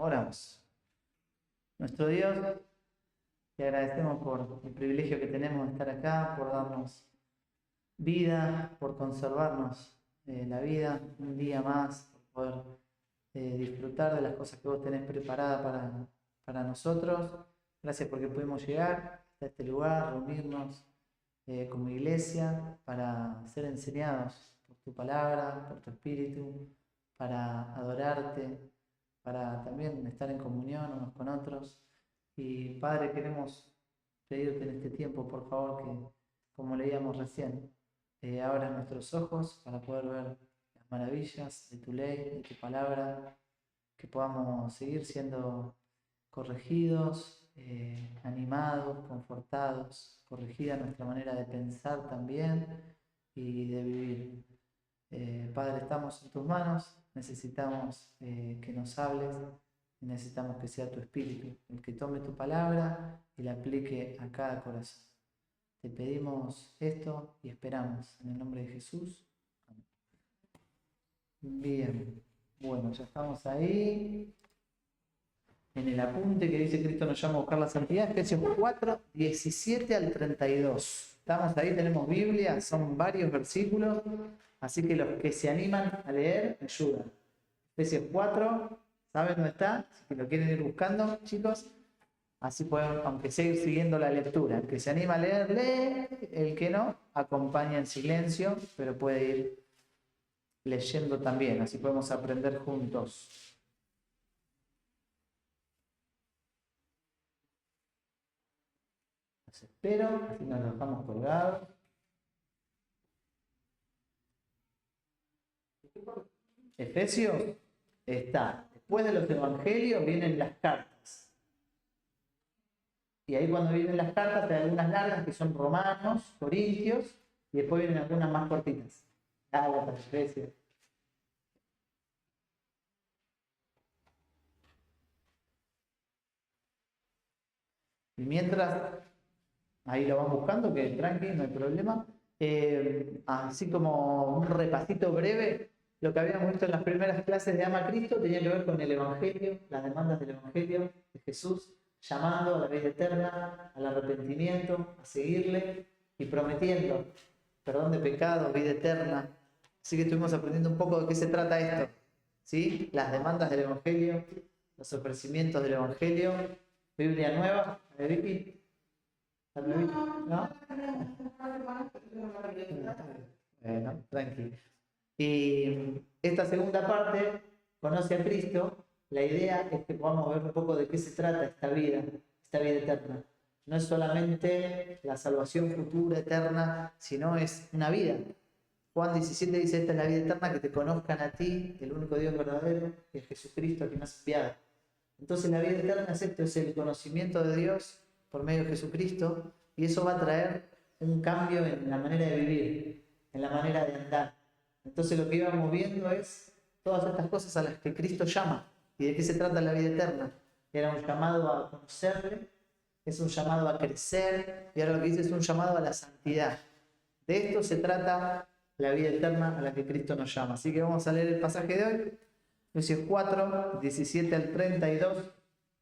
Oramos. Nuestro Dios, te agradecemos por el privilegio que tenemos de estar acá, por darnos vida, por conservarnos la vida un día más, por poder disfrutar de las cosas que vos tenés preparadas para nosotros. Gracias porque pudimos llegar hasta este lugar, reunirnos como iglesia para ser enseñados por tu palabra, por tu espíritu, para adorarte, para también estar en comunión unos con otros. Y Padre, queremos pedirte en este tiempo, por favor, que, como leíamos recién, abras nuestros ojos para poder ver las maravillas de tu ley, de tu palabra, que podamos seguir siendo corregidos, animados, confortados, corregida nuestra manera de pensar también y de vivir. Padre, estamos en tus manos, necesitamos que nos hables y necesitamos que sea tu espíritu el que tome tu palabra y la aplique a cada corazón. Te pedimos esto y esperamos en el nombre de Jesús. Amén. Bien, bueno, ya estamos ahí. En el apunte que dice Cristo nos llama a buscar la santidad, Efesios 4, 17 al 32. Estamos ahí, tenemos Biblia, son varios versículos, así que los que se animan a leer, me ayudan. Efesios 4, ¿saben dónde está? Si lo quieren ir buscando, chicos, así pueden, aunque sea ir siguiendo la lectura. El que se anima a leer, lee, el que no, acompaña en silencio, pero puede ir leyendo también, así podemos aprender juntos. Los espero, así nos dejamos colgados. Efesios está, después de los evangelios vienen las cartas. Y ahí cuando vienen las cartas hay algunas largas que son Romanos, Corintios, y después vienen algunas más cortitas. Gálatas, Efesios. Y mientras, ahí lo van buscando, que tranqui, no hay problema. Así como un repasito breve, lo que habíamos visto en las primeras clases de Ama a Cristo tenía que ver con el Evangelio, las demandas del Evangelio de Jesús, llamando a la vida eterna, al arrepentimiento, a seguirle y prometiendo perdón de pecados, vida eterna. Así que estuvimos aprendiendo un poco de qué se trata esto, ¿sí? Las demandas del Evangelio, los ofrecimientos del Evangelio, Biblia nueva, ¿de Vicky? ¿No? Bueno, tranquilo. Y esta segunda parte, conoce a Cristo, la idea es que podamos ver un poco de qué se trata esta vida eterna. No es solamente la salvación futura, eterna, sino es una vida. Juan 17 dice, esta es la vida eterna, que te conozcan a ti, el único Dios verdadero, que es Jesucristo, a quien has enviado. Entonces la vida eterna es esto, es el conocimiento de Dios por medio de Jesucristo, y eso va a traer un cambio en la manera de vivir, en la manera de andar. Entonces lo que íbamos viendo es todas estas cosas a las que Cristo llama. ¿Y de qué se trata la vida eterna? Era un llamado a conocerle, es un llamado a crecer, y ahora lo que dice es un llamado a la santidad. De esto se trata la vida eterna a la que Cristo nos llama. Así que vamos a leer el pasaje de hoy, Efesios 4, 17 al 32,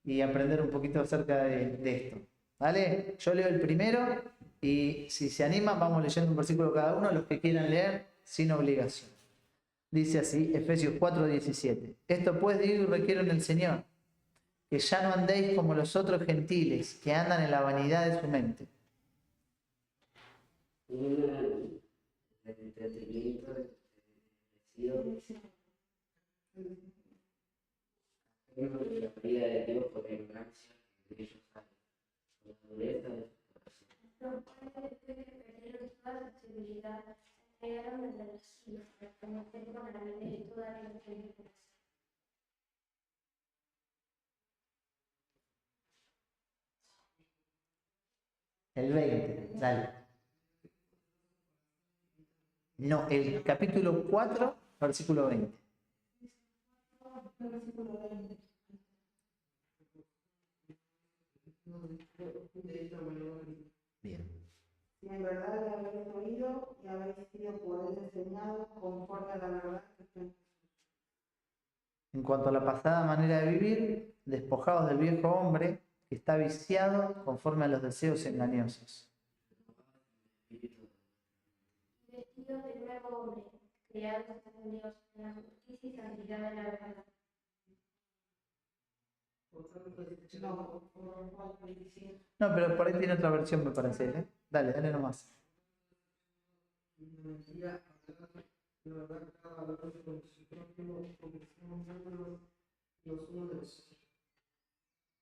y aprender un poquito acerca de esto. ¿Vale? Yo leo el primero y si se animan vamos leyendo un versículo cada uno, los que quieran leer sin obligación. Dice así, Efesios 4, 17. Esto pues digo y requiero en el Señor, que ya no andéis como los otros gentiles, que andan en la vanidad de su mente. Un entretenimiento la vida de Dios por la ignorancia de ellos hay, por la dureza de su corazón. No puede perder toda la sensibilidad, entregaron a la luz para conocer con la mente de toda la corazón. El 20, dale. No, el capítulo 4, versículo 20. Bien. Si en verdad le habéis oído y habéis sido por él enseñados conforme a la verdad que está en Jesús. En cuanto a la pasada manera de vivir, despojados del viejo hombre que está viciado conforme a los deseos engañosos. Vestido de nuevo hombre, creado según Dios, en la justicia y santidad de la verdad. No, pero por ahí tiene otra versión, me parece, ¿eh? Dale, dale nomás.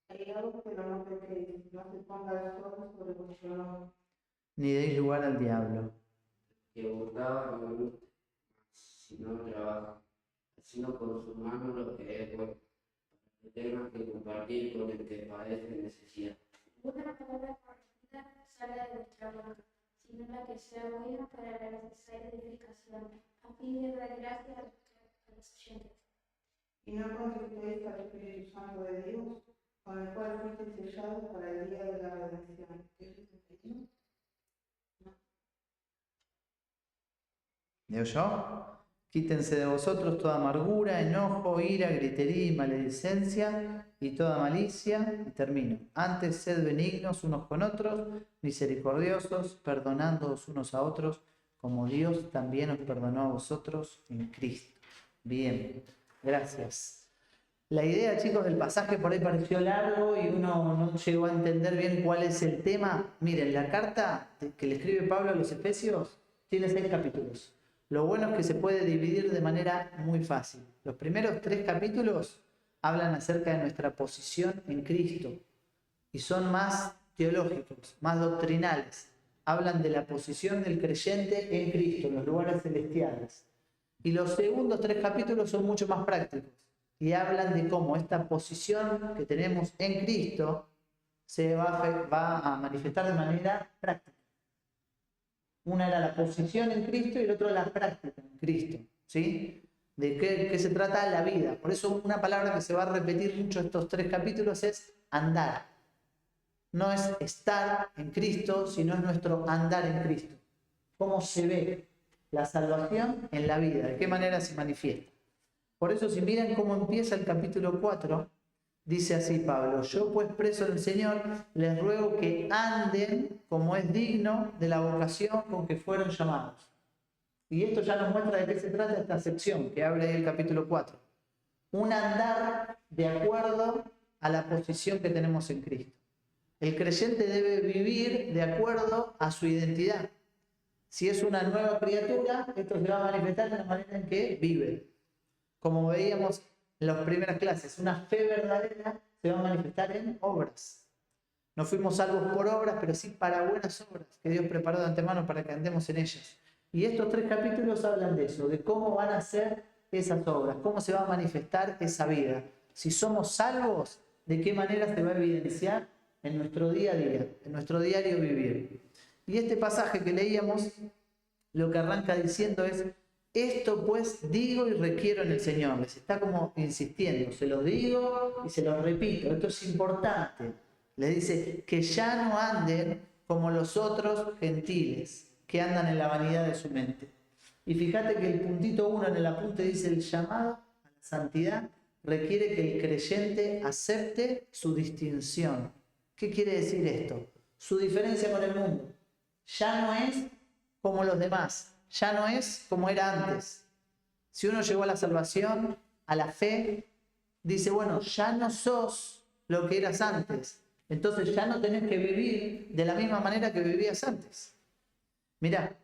Hay algo que no pequéis, no se ponga el sol sobre vuestro nombre. Ni deis lugar al diablo. Que buscaba no guste, si no trabaja, sino con su mano lo que es bueno, para que tengan que compartir con el que padece necesidad. Una palabra corregida salga de vuestra boca, sino la que sea buena para la necesaria edificación, a fin de dar gracias a los oyentes. Y no contristéis al Espíritu Santo de Dios, con el cual fuisteis sellados para el día de la redención. ¿Qué es eso? ¿Leo yo? Quítense de vosotros toda amargura, enojo, ira, gritería y maledicencia y toda malicia. Y termino. Antes sed benignos unos con otros, misericordiosos, perdonándoos unos a otros, como Dios también os perdonó a vosotros en Cristo. Bien, gracias. La idea, chicos, del pasaje por ahí pareció largo y uno no llegó a entender bien cuál es el tema. Miren, la carta que le escribe Pablo a los Efesios tiene 6 capítulos. Lo bueno es que se puede dividir de manera muy fácil. Los primeros 3 capítulos hablan acerca de nuestra posición en Cristo y son más teológicos, más doctrinales. Hablan de la posición del creyente en Cristo, en los lugares celestiales. Y los segundos 3 capítulos son mucho más prácticos y hablan de cómo esta posición que tenemos en Cristo se va a manifestar de manera práctica. Una era la posición en Cristo y el otro la práctica en Cristo, ¿sí? ¿De qué se trata la vida? Por eso una palabra que se va a repetir mucho estos 3 capítulos es andar. No es estar en Cristo, sino es nuestro andar en Cristo. ¿Cómo se ve la salvación en la vida? ¿De qué manera se manifiesta? Por eso si miran cómo empieza el capítulo 4, dice así Pablo: yo pues preso en el Señor, les ruego que anden como es digno de la vocación con que fueron llamados. Y esto ya nos muestra de qué se trata esta sección que abre el capítulo 4. Un andar de acuerdo a la posición que tenemos en Cristo. El creyente debe vivir de acuerdo a su identidad. Si es una nueva criatura, esto se va a manifestar en la manera en que vive. Como veíamos en las primeras clases, una fe verdadera se va a manifestar en obras. No fuimos salvos por obras, pero sí para buenas obras que Dios preparó de antemano para que andemos en ellas. Y estos 3 capítulos hablan de eso, de cómo van a ser esas obras, cómo se va a manifestar esa vida. Si somos salvos, de qué manera se va a evidenciar en nuestro día a día, en nuestro diario vivir. Y este pasaje que leíamos, lo que arranca diciendo es: esto pues digo y requiero en el Señor. Les está como insistiendo, se los digo y se los repito, esto es importante. Les dice que ya no anden como los otros gentiles que andan en la vanidad de su mente. Y fíjate que el puntito 1 en el apunte dice: el llamado a la santidad requiere que el creyente acepte su distinción. ¿Qué quiere decir esto? Su diferencia con el mundo. Ya no es como los demás, ya no es como era antes. Si uno llegó a la salvación, a la fe, dice: bueno, ya no sos lo que eras antes. Entonces ya no tenés que vivir de la misma manera que vivías antes. Mirá,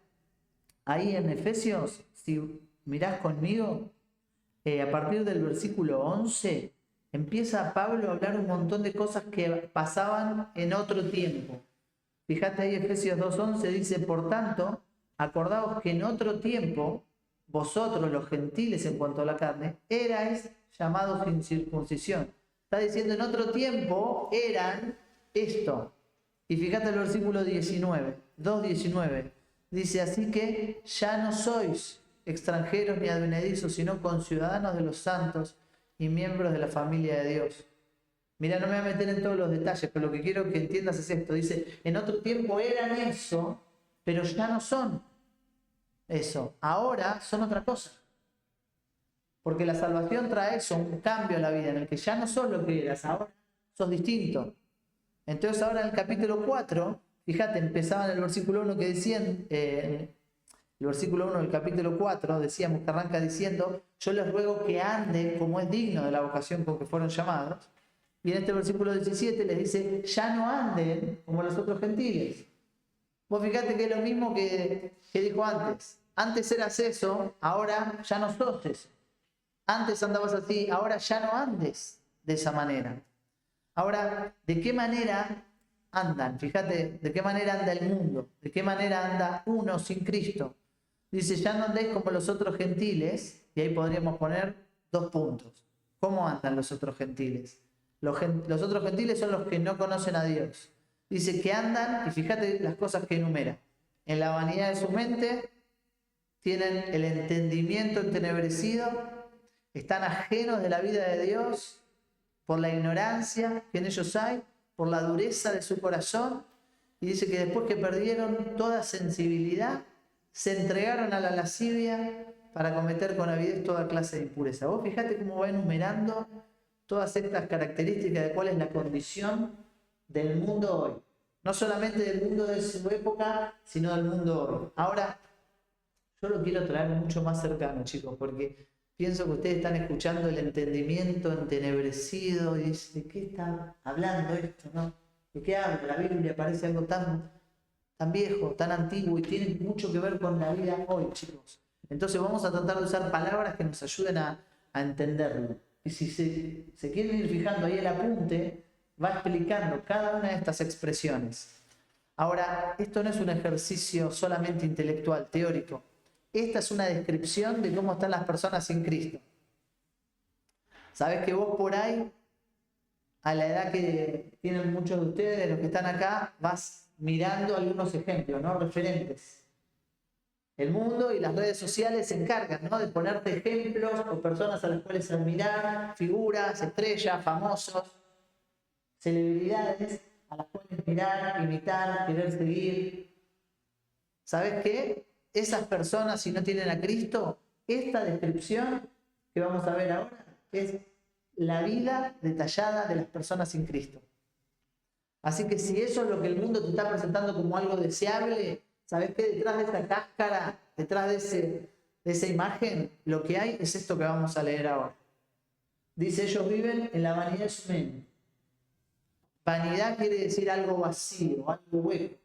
ahí en Efesios, si mirás conmigo, a partir del versículo 11, empieza Pablo a hablar un montón de cosas que pasaban en otro tiempo. Fíjate ahí, Efesios 2:11 dice: por tanto, acordaos que en otro tiempo, vosotros los gentiles en cuanto a la carne, erais llamados sin circuncisión. Está diciendo, en otro tiempo eran esto. Y fíjate el versículo 19, 2:19. Dice: así que ya no sois extranjeros ni advenedizos, sino conciudadanos de los santos y miembros de la familia de Dios. Mira, no me voy a meter en todos los detalles, pero lo que quiero que entiendas es esto. Dice: en otro tiempo eran eso, pero ya no son eso. Ahora son otra cosa. Porque la salvación trae eso, un cambio a la vida, en el que ya no sos lo que eras, ahora sos distinto. Entonces ahora en el capítulo 4, fíjate, empezaba en el versículo 1 que decían, el versículo 1 del capítulo 4, decíamos que arranca diciendo, yo les ruego que anden como es digno de la vocación con que fueron llamados. Y en este versículo 17 les dice, ya no anden como los otros gentiles. Vos fíjate que es lo mismo que dijo antes. Antes eras eso, ahora ya no sos eso. Antes andabas así, ahora ya no andes de esa manera. Ahora, ¿de qué manera andan? Fíjate, ¿de qué manera anda el mundo? ¿De qué manera anda uno sin Cristo? Dice, ya no andéis como los otros gentiles, y ahí podríamos poner 2 puntos. ¿Cómo andan los otros gentiles? Los otros gentiles son los que no conocen a Dios. Dice que andan, y fíjate las cosas que enumera. En la vanidad de su mente, tienen el entendimiento entenebrecido, están ajenos de la vida de Dios por la ignorancia que en ellos hay, por la dureza de su corazón, y dice que después que perdieron toda sensibilidad, se entregaron a la lascivia para cometer con avidez toda clase de impureza. Vos fíjate cómo va enumerando todas estas características de cuál es la condición del mundo hoy. No solamente del mundo de su época, sino del mundo hoy. Ahora, yo lo quiero traer mucho más cercano, chicos, porque pienso que ustedes están escuchando el entendimiento entenebrecido y dicen, ¿de qué está hablando esto, no? ¿De qué habla? La Biblia parece algo tan viejo, tan antiguo y tiene mucho que ver con la vida hoy, chicos. Entonces vamos a tratar de usar palabras que nos ayuden a entenderlo. Y si se quieren ir fijando ahí el apunte, va explicando cada una de estas expresiones. Ahora, esto no es un ejercicio solamente intelectual, teórico. Esta es una descripción de cómo están las personas sin Cristo. Sabés que vos por ahí, a la edad que tienen muchos de ustedes, los que están acá, vas mirando algunos ejemplos, ¿no? Referentes. El mundo y las redes sociales se encargan, ¿no? De ponerte ejemplos o personas a las cuales admirar, figuras, estrellas, famosos, celebridades a las cuales mirar, imitar, querer seguir. ¿Sabés qué? Esas personas, si no tienen a Cristo, esta descripción que vamos a ver ahora es la vida detallada de las personas sin Cristo. Así que si eso es lo que el mundo te está presentando como algo deseable, ¿sabes qué? Detrás de esa cáscara, detrás de esa imagen, lo que hay es esto que vamos a leer ahora. Dice, ellos viven en la vanidad de su mente. Vanidad quiere decir algo vacío, algo hueco.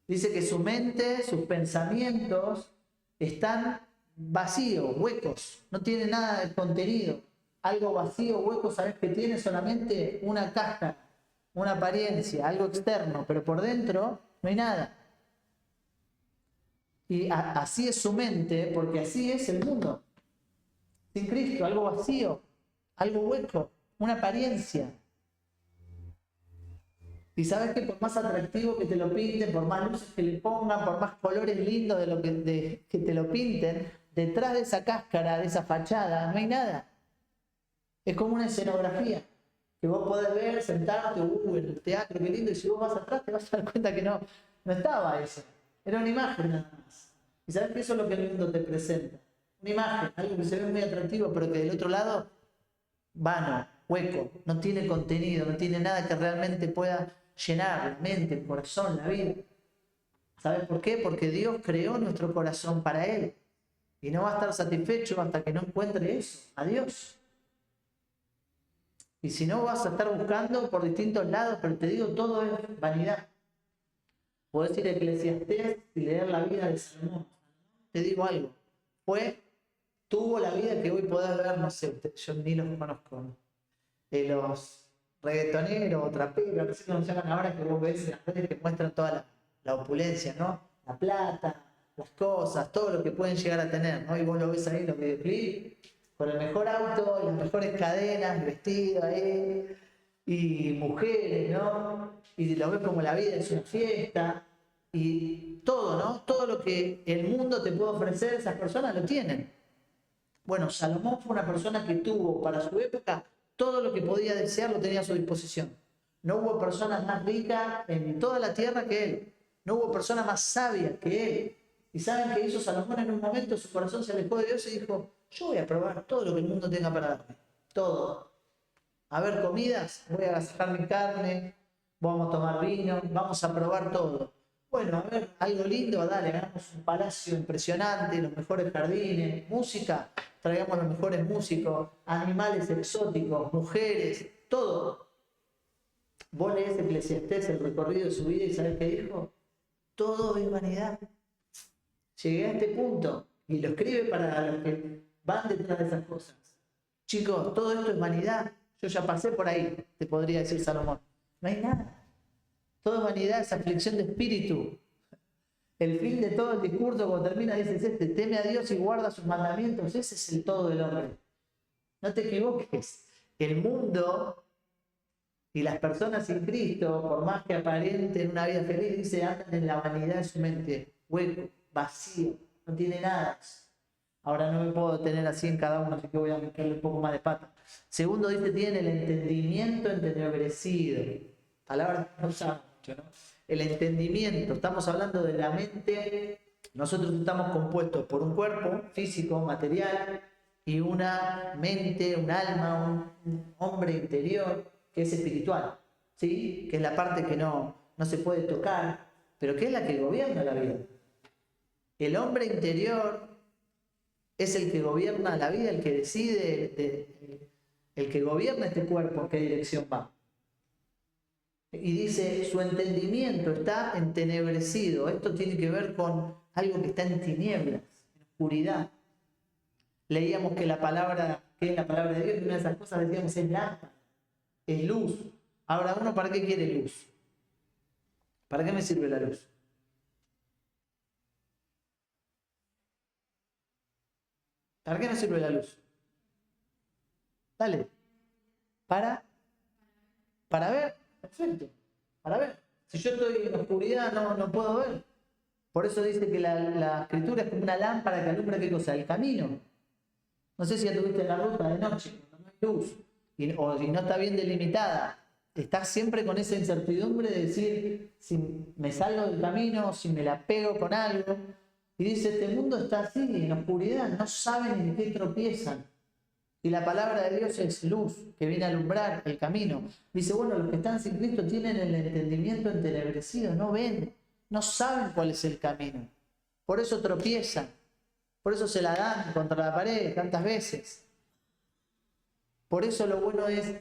Dice que su mente, sus pensamientos están vacíos, huecos, no tiene nada de contenido. Algo vacío, hueco, sabes que tiene solamente una cáscara, una apariencia, algo externo, pero por dentro no hay nada. Y así es su mente, porque así es el mundo. Sin Cristo, algo vacío, algo hueco, una apariencia. Y sabes que por más atractivo que te lo pinten, por más luces que le pongan, por más colores lindos que te lo pinten, detrás de esa cáscara, de esa fachada, no hay nada. Es como una escenografía que vos podés ver, sentarte, en el teatro, qué lindo, y si vos vas atrás te vas a dar cuenta que no estaba eso. Era una imagen nada más. Y sabes que eso es lo que el mundo te presenta. Una imagen, algo que se ve muy atractivo, pero que del otro lado, vano, hueco, no tiene contenido, no tiene nada que realmente pueda llenar la mente, el corazón, la vida. ¿Sabes por qué? Porque Dios creó nuestro corazón para Él. Y no va a estar satisfecho hasta que no encuentre eso, a Dios. Y si no, vas a estar buscando por distintos lados, pero te digo, todo es vanidad. Podés ir a Eclesiastés y leer la vida de Salomón. Te digo algo, tuvo la vida que hoy podés ver, no sé, yo ni los conozco, ¿no? Los reggaetoneros o traperos, no sé cómo se llaman ahora, que vos ves en las redes que muestran toda la opulencia, ¿no? La plata, las cosas, todo lo que pueden llegar a tener, ¿no? Y vos lo ves ahí en los videoclips, con el mejor auto, las mejores cadenas, el vestido ahí, y mujeres, ¿no? Y lo ves como la vida es una fiesta, y todo, ¿no? Todo lo que el mundo te puede ofrecer, esas personas lo tienen. Bueno, Salomón fue una persona que tuvo para su época todo lo que podía desear, lo tenía a su disposición. No hubo personas más ricas en toda la tierra que él. No hubo persona más sabia que él. ¿Y saben qué hizo Salomón en un momento? Su corazón se alejó de Dios y dijo, yo voy a probar todo lo que el mundo tenga para darme. Todo. A ver, comidas, voy a agasajar mi carne, vamos a tomar vino, vamos a probar todo. Bueno, a ver, algo lindo, dale, hagamos un palacio impresionante, los mejores jardines, música, traigamos los mejores músicos, animales exóticos, mujeres, todo. Vos lees Eclesiastés, el recorrido de su vida y ¿sabés qué dijo? Todo es vanidad. Llegué a este punto y lo escribe para los que van detrás de esas cosas. Chicos, todo esto es vanidad. Yo ya pasé por ahí, te podría decir Salomón. No hay nada. Todo es vanidad, es aflicción de espíritu. El fin de todo el discurso cuando termina dice este, teme a Dios y guarda sus mandamientos. Ese es el todo del hombre. No te equivoques. El mundo y las personas sin Cristo, por más que aparenten una vida feliz, dice, andan en la vanidad de su mente. Hueco, vacío, no tiene nada. Ahora no me puedo tener así en cada uno, así que voy a meterle un poco más de pata. Segundo, dice, tiene el entendimiento entenebrecido. Palabras que no usamos mucho, ¿no? El entendimiento, estamos hablando de la mente. Nosotros estamos compuestos por un cuerpo físico, material, y una mente, un alma, un hombre interior que es espiritual, ¿sí? Que es la parte que no se puede tocar, pero que es la que gobierna la vida. El hombre interior es el que gobierna la vida, el que decide, el que gobierna este cuerpo, en qué dirección va. Y dice, su entendimiento está entenebrecido. Esto tiene que ver con algo que está en tinieblas, en oscuridad. Leíamos que la palabra, que es la palabra de Dios, y una de esas cosas decíamos es lámpara, es luz. Ahora, ¿uno para qué quiere luz? ¿Para qué me sirve la luz? ¿Para qué nos sirve la luz? Dale. Para ver. Perfecto. Para ver. Si yo estoy en oscuridad no puedo ver. Por eso dice que la escritura es como una lámpara que alumbra ¿qué cosa? El camino. No sé si ya tuviste la ruta de noche, cuando no hay luz, o si no está bien delimitada. Estás siempre con esa incertidumbre de decir si me salgo del camino, si me la pego con algo. Y dice, este mundo está así, en oscuridad, no saben en qué tropiezan. Y la palabra de Dios es luz, que viene a alumbrar el camino. Dice, bueno, los que están sin Cristo tienen el entendimiento entenebrecido, no ven, no saben cuál es el camino. Por eso tropiezan, por eso se la dan contra la pared tantas veces. Por eso lo bueno es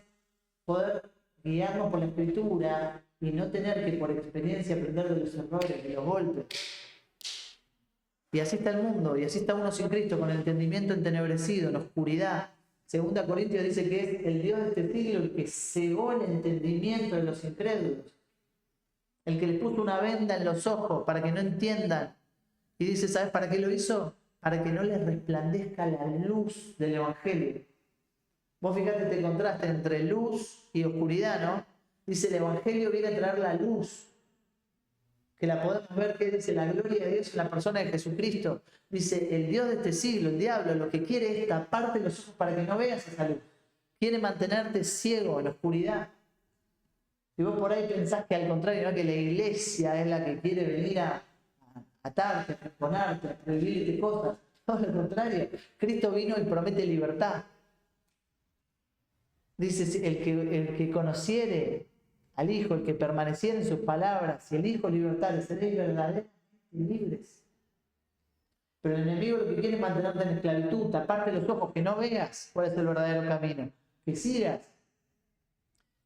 poder guiarnos por la Escritura y no tener que por experiencia aprender de los errores, de los golpes. Y así está el mundo, y así está uno sin Cristo, con el entendimiento entenebrecido, en oscuridad. 2 Corintios dice que es el Dios de este siglo el que cegó el entendimiento de los incrédulos. El que les puso una venda en los ojos para que no entiendan. Y dice, ¿sabes para qué lo hizo? Para que no les resplandezca la luz del Evangelio. Vos fíjate este contraste entre luz y oscuridad, ¿no? Dice, el Evangelio viene a traer la luz, que la podemos ver, que dice la gloria de Dios en la persona de Jesucristo. Dice, el Dios de este siglo, el diablo, lo que quiere es taparte los ojos para que no veas esa luz. Quiere mantenerte ciego en la oscuridad. Si vos por ahí pensás que al contrario, ¿no? Que la iglesia es la que quiere venir a atarte, a exponerte, a prohibirte cosas. Todo lo contrario, Cristo vino y promete libertad. Dice, el que conociere al Hijo, el que permaneciera en sus palabras, y el Hijo libertad, seréis verdaderamente libres. Pero el enemigo lo que quiere es mantenerte en esclavitud, taparte los ojos, que no veas cuál es el verdadero camino, que sigas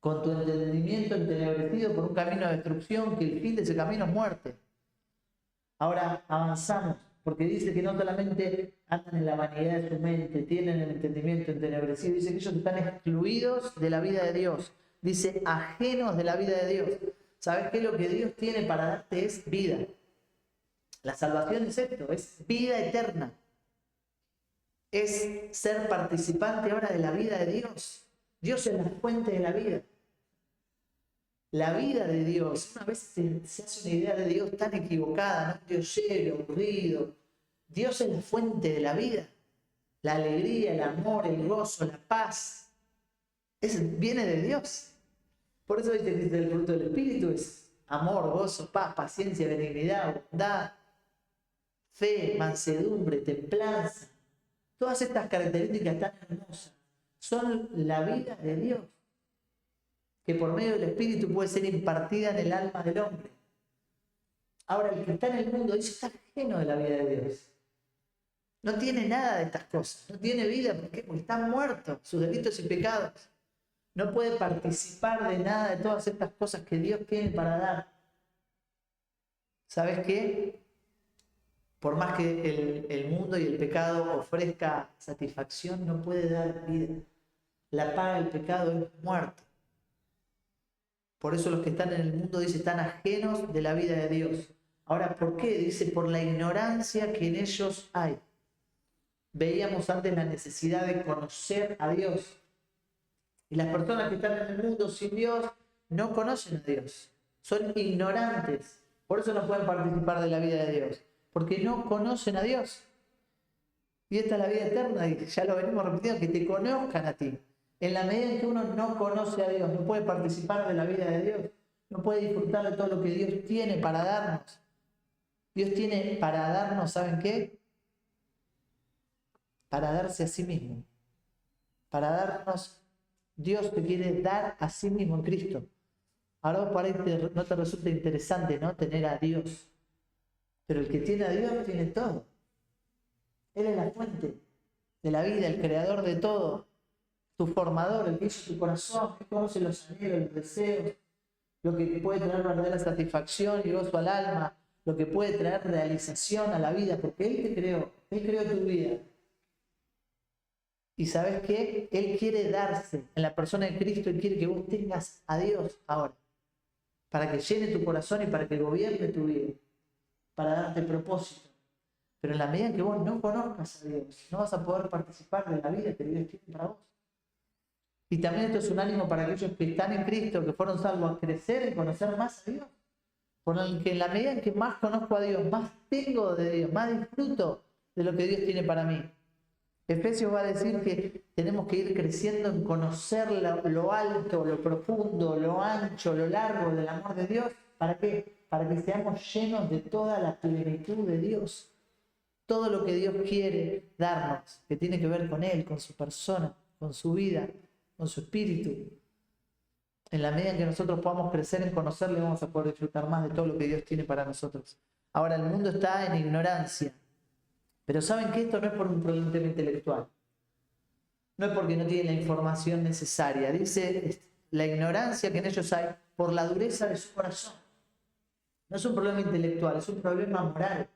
con tu entendimiento entenebrecido por un camino de destrucción, que el fin de ese camino es muerte. Ahora avanzamos, porque dice que no solamente andan en la vanidad de su mente, tienen el entendimiento entenebrecido, dice que ellos están excluidos de la vida de Dios. Dice, ajenos de la vida de Dios. ¿Sabes qué? Lo que Dios tiene para darte es vida. La salvación es esto, es vida eterna. Es ser participante ahora de la vida de Dios. Dios es la fuente de la vida. La vida de Dios, una vez se hace una idea de Dios tan equivocada, ¿no? Dios lleno, aburrido. Dios es la fuente de la vida. La alegría, el amor, el gozo, la paz. Viene de Dios. Por eso dice que el fruto del Espíritu es amor, gozo, paz, paciencia, benignidad, bondad, fe, mansedumbre, templanza. Todas estas características tan hermosas son la vida de Dios, que por medio del Espíritu puede ser impartida en el alma del hombre. Ahora, el que está en el mundo dice, está ajeno de la vida de Dios. No tiene nada de estas cosas, no tiene vida. ¿Por qué? Porque está muerto, sus delitos y pecados. No puede participar de nada de todas estas cosas que Dios tiene para dar. ¿Sabes qué? Por más que el mundo y el pecado ofrezca satisfacción, no puede dar vida. La paga del pecado es muerte. Por eso los que están en el mundo, dice, están ajenos de la vida de Dios. Ahora, ¿por qué? Dice, por la ignorancia que en ellos hay. Veíamos antes la necesidad de conocer a Dios. Y las personas que están en el mundo sin Dios no conocen a Dios. Son ignorantes. Por eso no pueden participar de la vida de Dios. Porque no conocen a Dios. Y esta es la vida eterna, y ya lo venimos repitiendo, que te conozcan a ti. En la medida en que uno no conoce a Dios, no puede participar de la vida de Dios, no puede disfrutar de todo lo que Dios tiene para darnos. Dios tiene para darnos, ¿saben qué? Para darse a sí mismo. Para darnos, Dios te quiere dar a sí mismo en Cristo. Ahora vos por ahí no te resulta interesante, ¿no? Tener a Dios. Pero el que tiene a Dios tiene todo. Él es la fuente de la vida, el creador de todo. Tu formador, el que hizo tu corazón, que conoce los anhelos, los deseos, lo que te puede traer verdadera satisfacción y gozo al alma, lo que puede traer realización a la vida, porque Él te creó, Él creó tu vida. Y ¿sabes qué? Él quiere darse en la persona de Cristo, Él quiere que vos tengas a Dios ahora, para que llene tu corazón y para que gobierne tu vida, para darte propósito. Pero en la medida en que vos no conozcas a Dios, no vas a poder participar de la vida que Dios tiene para vos. Y también esto es un ánimo para aquellos que están en Cristo, que fueron salvos, a crecer y conocer más a Dios. Porque en la medida en que más conozco a Dios, más tengo de Dios, más disfruto de lo que Dios tiene para mí. Efesios va a decir que tenemos que ir creciendo en conocer lo alto, lo profundo, lo ancho, lo largo del amor de Dios. ¿Para qué? Para que seamos llenos de toda la plenitud de Dios. Todo lo que Dios quiere darnos, que tiene que ver con Él, con su persona, con su vida, con su espíritu. En la medida en que nosotros podamos crecer en conocerle, vamos a poder disfrutar más de todo lo que Dios tiene para nosotros. Ahora, el mundo está en ignorancia. Pero saben que esto no es por un problema intelectual. No es porque no tienen la información necesaria. Dice la ignorancia que en ellos hay por la dureza de su corazón. No es un problema intelectual, es un problema moral.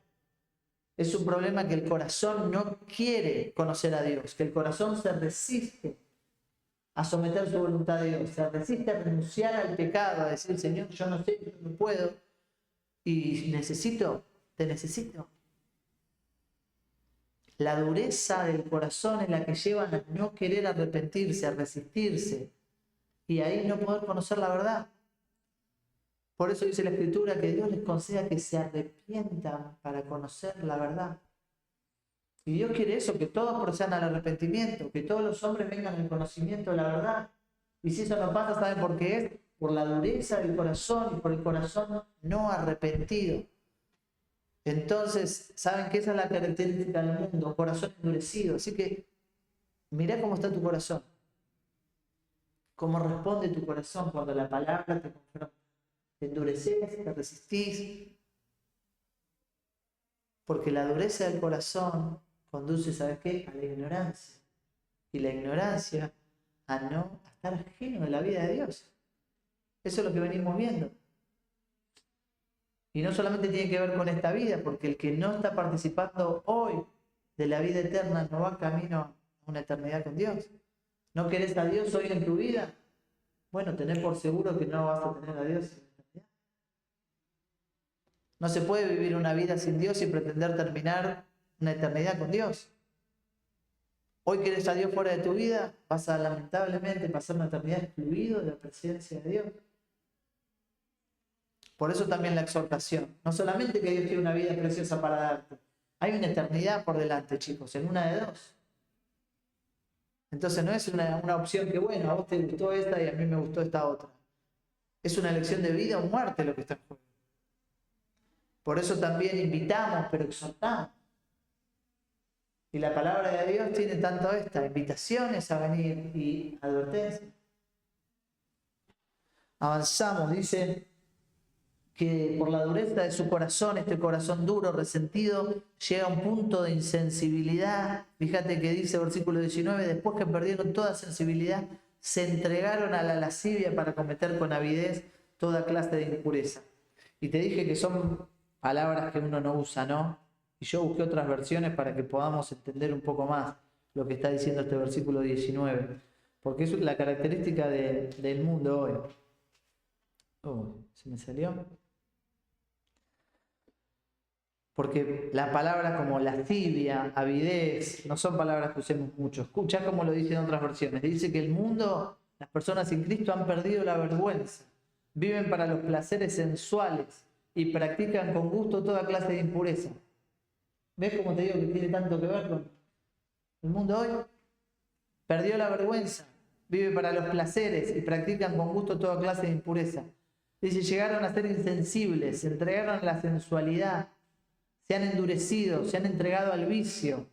Es un problema que el corazón no quiere conocer a Dios, que el corazón se resiste a someter su voluntad a Dios, se resiste a renunciar al pecado, a decir, Señor, yo no sé, yo no puedo, y te necesito. La dureza del corazón es la que lleva a no querer arrepentirse, a resistirse, y ahí no poder conocer la verdad. Por eso dice la Escritura que Dios les conceda que se arrepientan para conocer la verdad. Y Dios quiere eso, que todos procedan al arrepentimiento, que todos los hombres vengan al conocimiento de la verdad. Y si eso no pasa, ¿saben por qué es? Por la dureza del corazón y por el corazón no arrepentido. Entonces, ¿saben que esa es la característica del mundo? Corazón endurecido. Así que, mirá cómo está tu corazón. Cómo responde tu corazón cuando la palabra te confronta. Te endureces, te resistís. Porque la dureza del corazón conduce, ¿sabes qué? A la ignorancia. Y la ignorancia a estar ajeno de la vida de Dios. Eso es lo que venimos viendo. Y no solamente tiene que ver con esta vida, porque el que no está participando hoy de la vida eterna no va camino a una eternidad con Dios. ¿No querés a Dios hoy en tu vida? Bueno, tenés por seguro que no vas a tener a Dios en la eternidad. No se puede vivir una vida sin Dios y pretender terminar una eternidad con Dios. Hoy querés a Dios fuera de tu vida, vas a lamentablemente pasar una eternidad excluido de la presencia de Dios. Por eso también la exhortación. No solamente que Dios tiene una vida preciosa para darte. Hay una eternidad por delante, chicos, en una de dos. Entonces no es una opción que, bueno, a vos te gustó esta y a mí me gustó esta otra. Es una elección de vida o muerte lo que está en juego. Por eso también invitamos, pero exhortamos. Y la palabra de Dios tiene tanto esta, invitaciones a venir y advertencias. Avanzamos, dice que por la dureza de su corazón, este corazón duro, resentido, llega a un punto de insensibilidad. Fíjate que dice versículo 19, después que perdieron toda sensibilidad, se entregaron a la lascivia para cometer con avidez toda clase de impureza. Y te dije que son palabras que uno no usa, ¿no? Y yo busqué otras versiones para que podamos entender un poco más lo que está diciendo este versículo 19. Porque es la característica del mundo hoy. ¿Se me salió? Porque la palabra como lascivia, avidez, no son palabras que usemos mucho. Escucha cómo lo dicen otras versiones. Dice que el mundo, las personas sin Cristo han perdido la vergüenza. Viven para los placeres sensuales y practican con gusto toda clase de impureza. ¿Ves cómo te digo que tiene tanto que ver con el mundo hoy? Perdió la vergüenza, vive para los placeres y practican con gusto toda clase de impureza. Dice, llegaron a ser insensibles, se entregaron a la sensualidad, se han endurecido, se han entregado al vicio,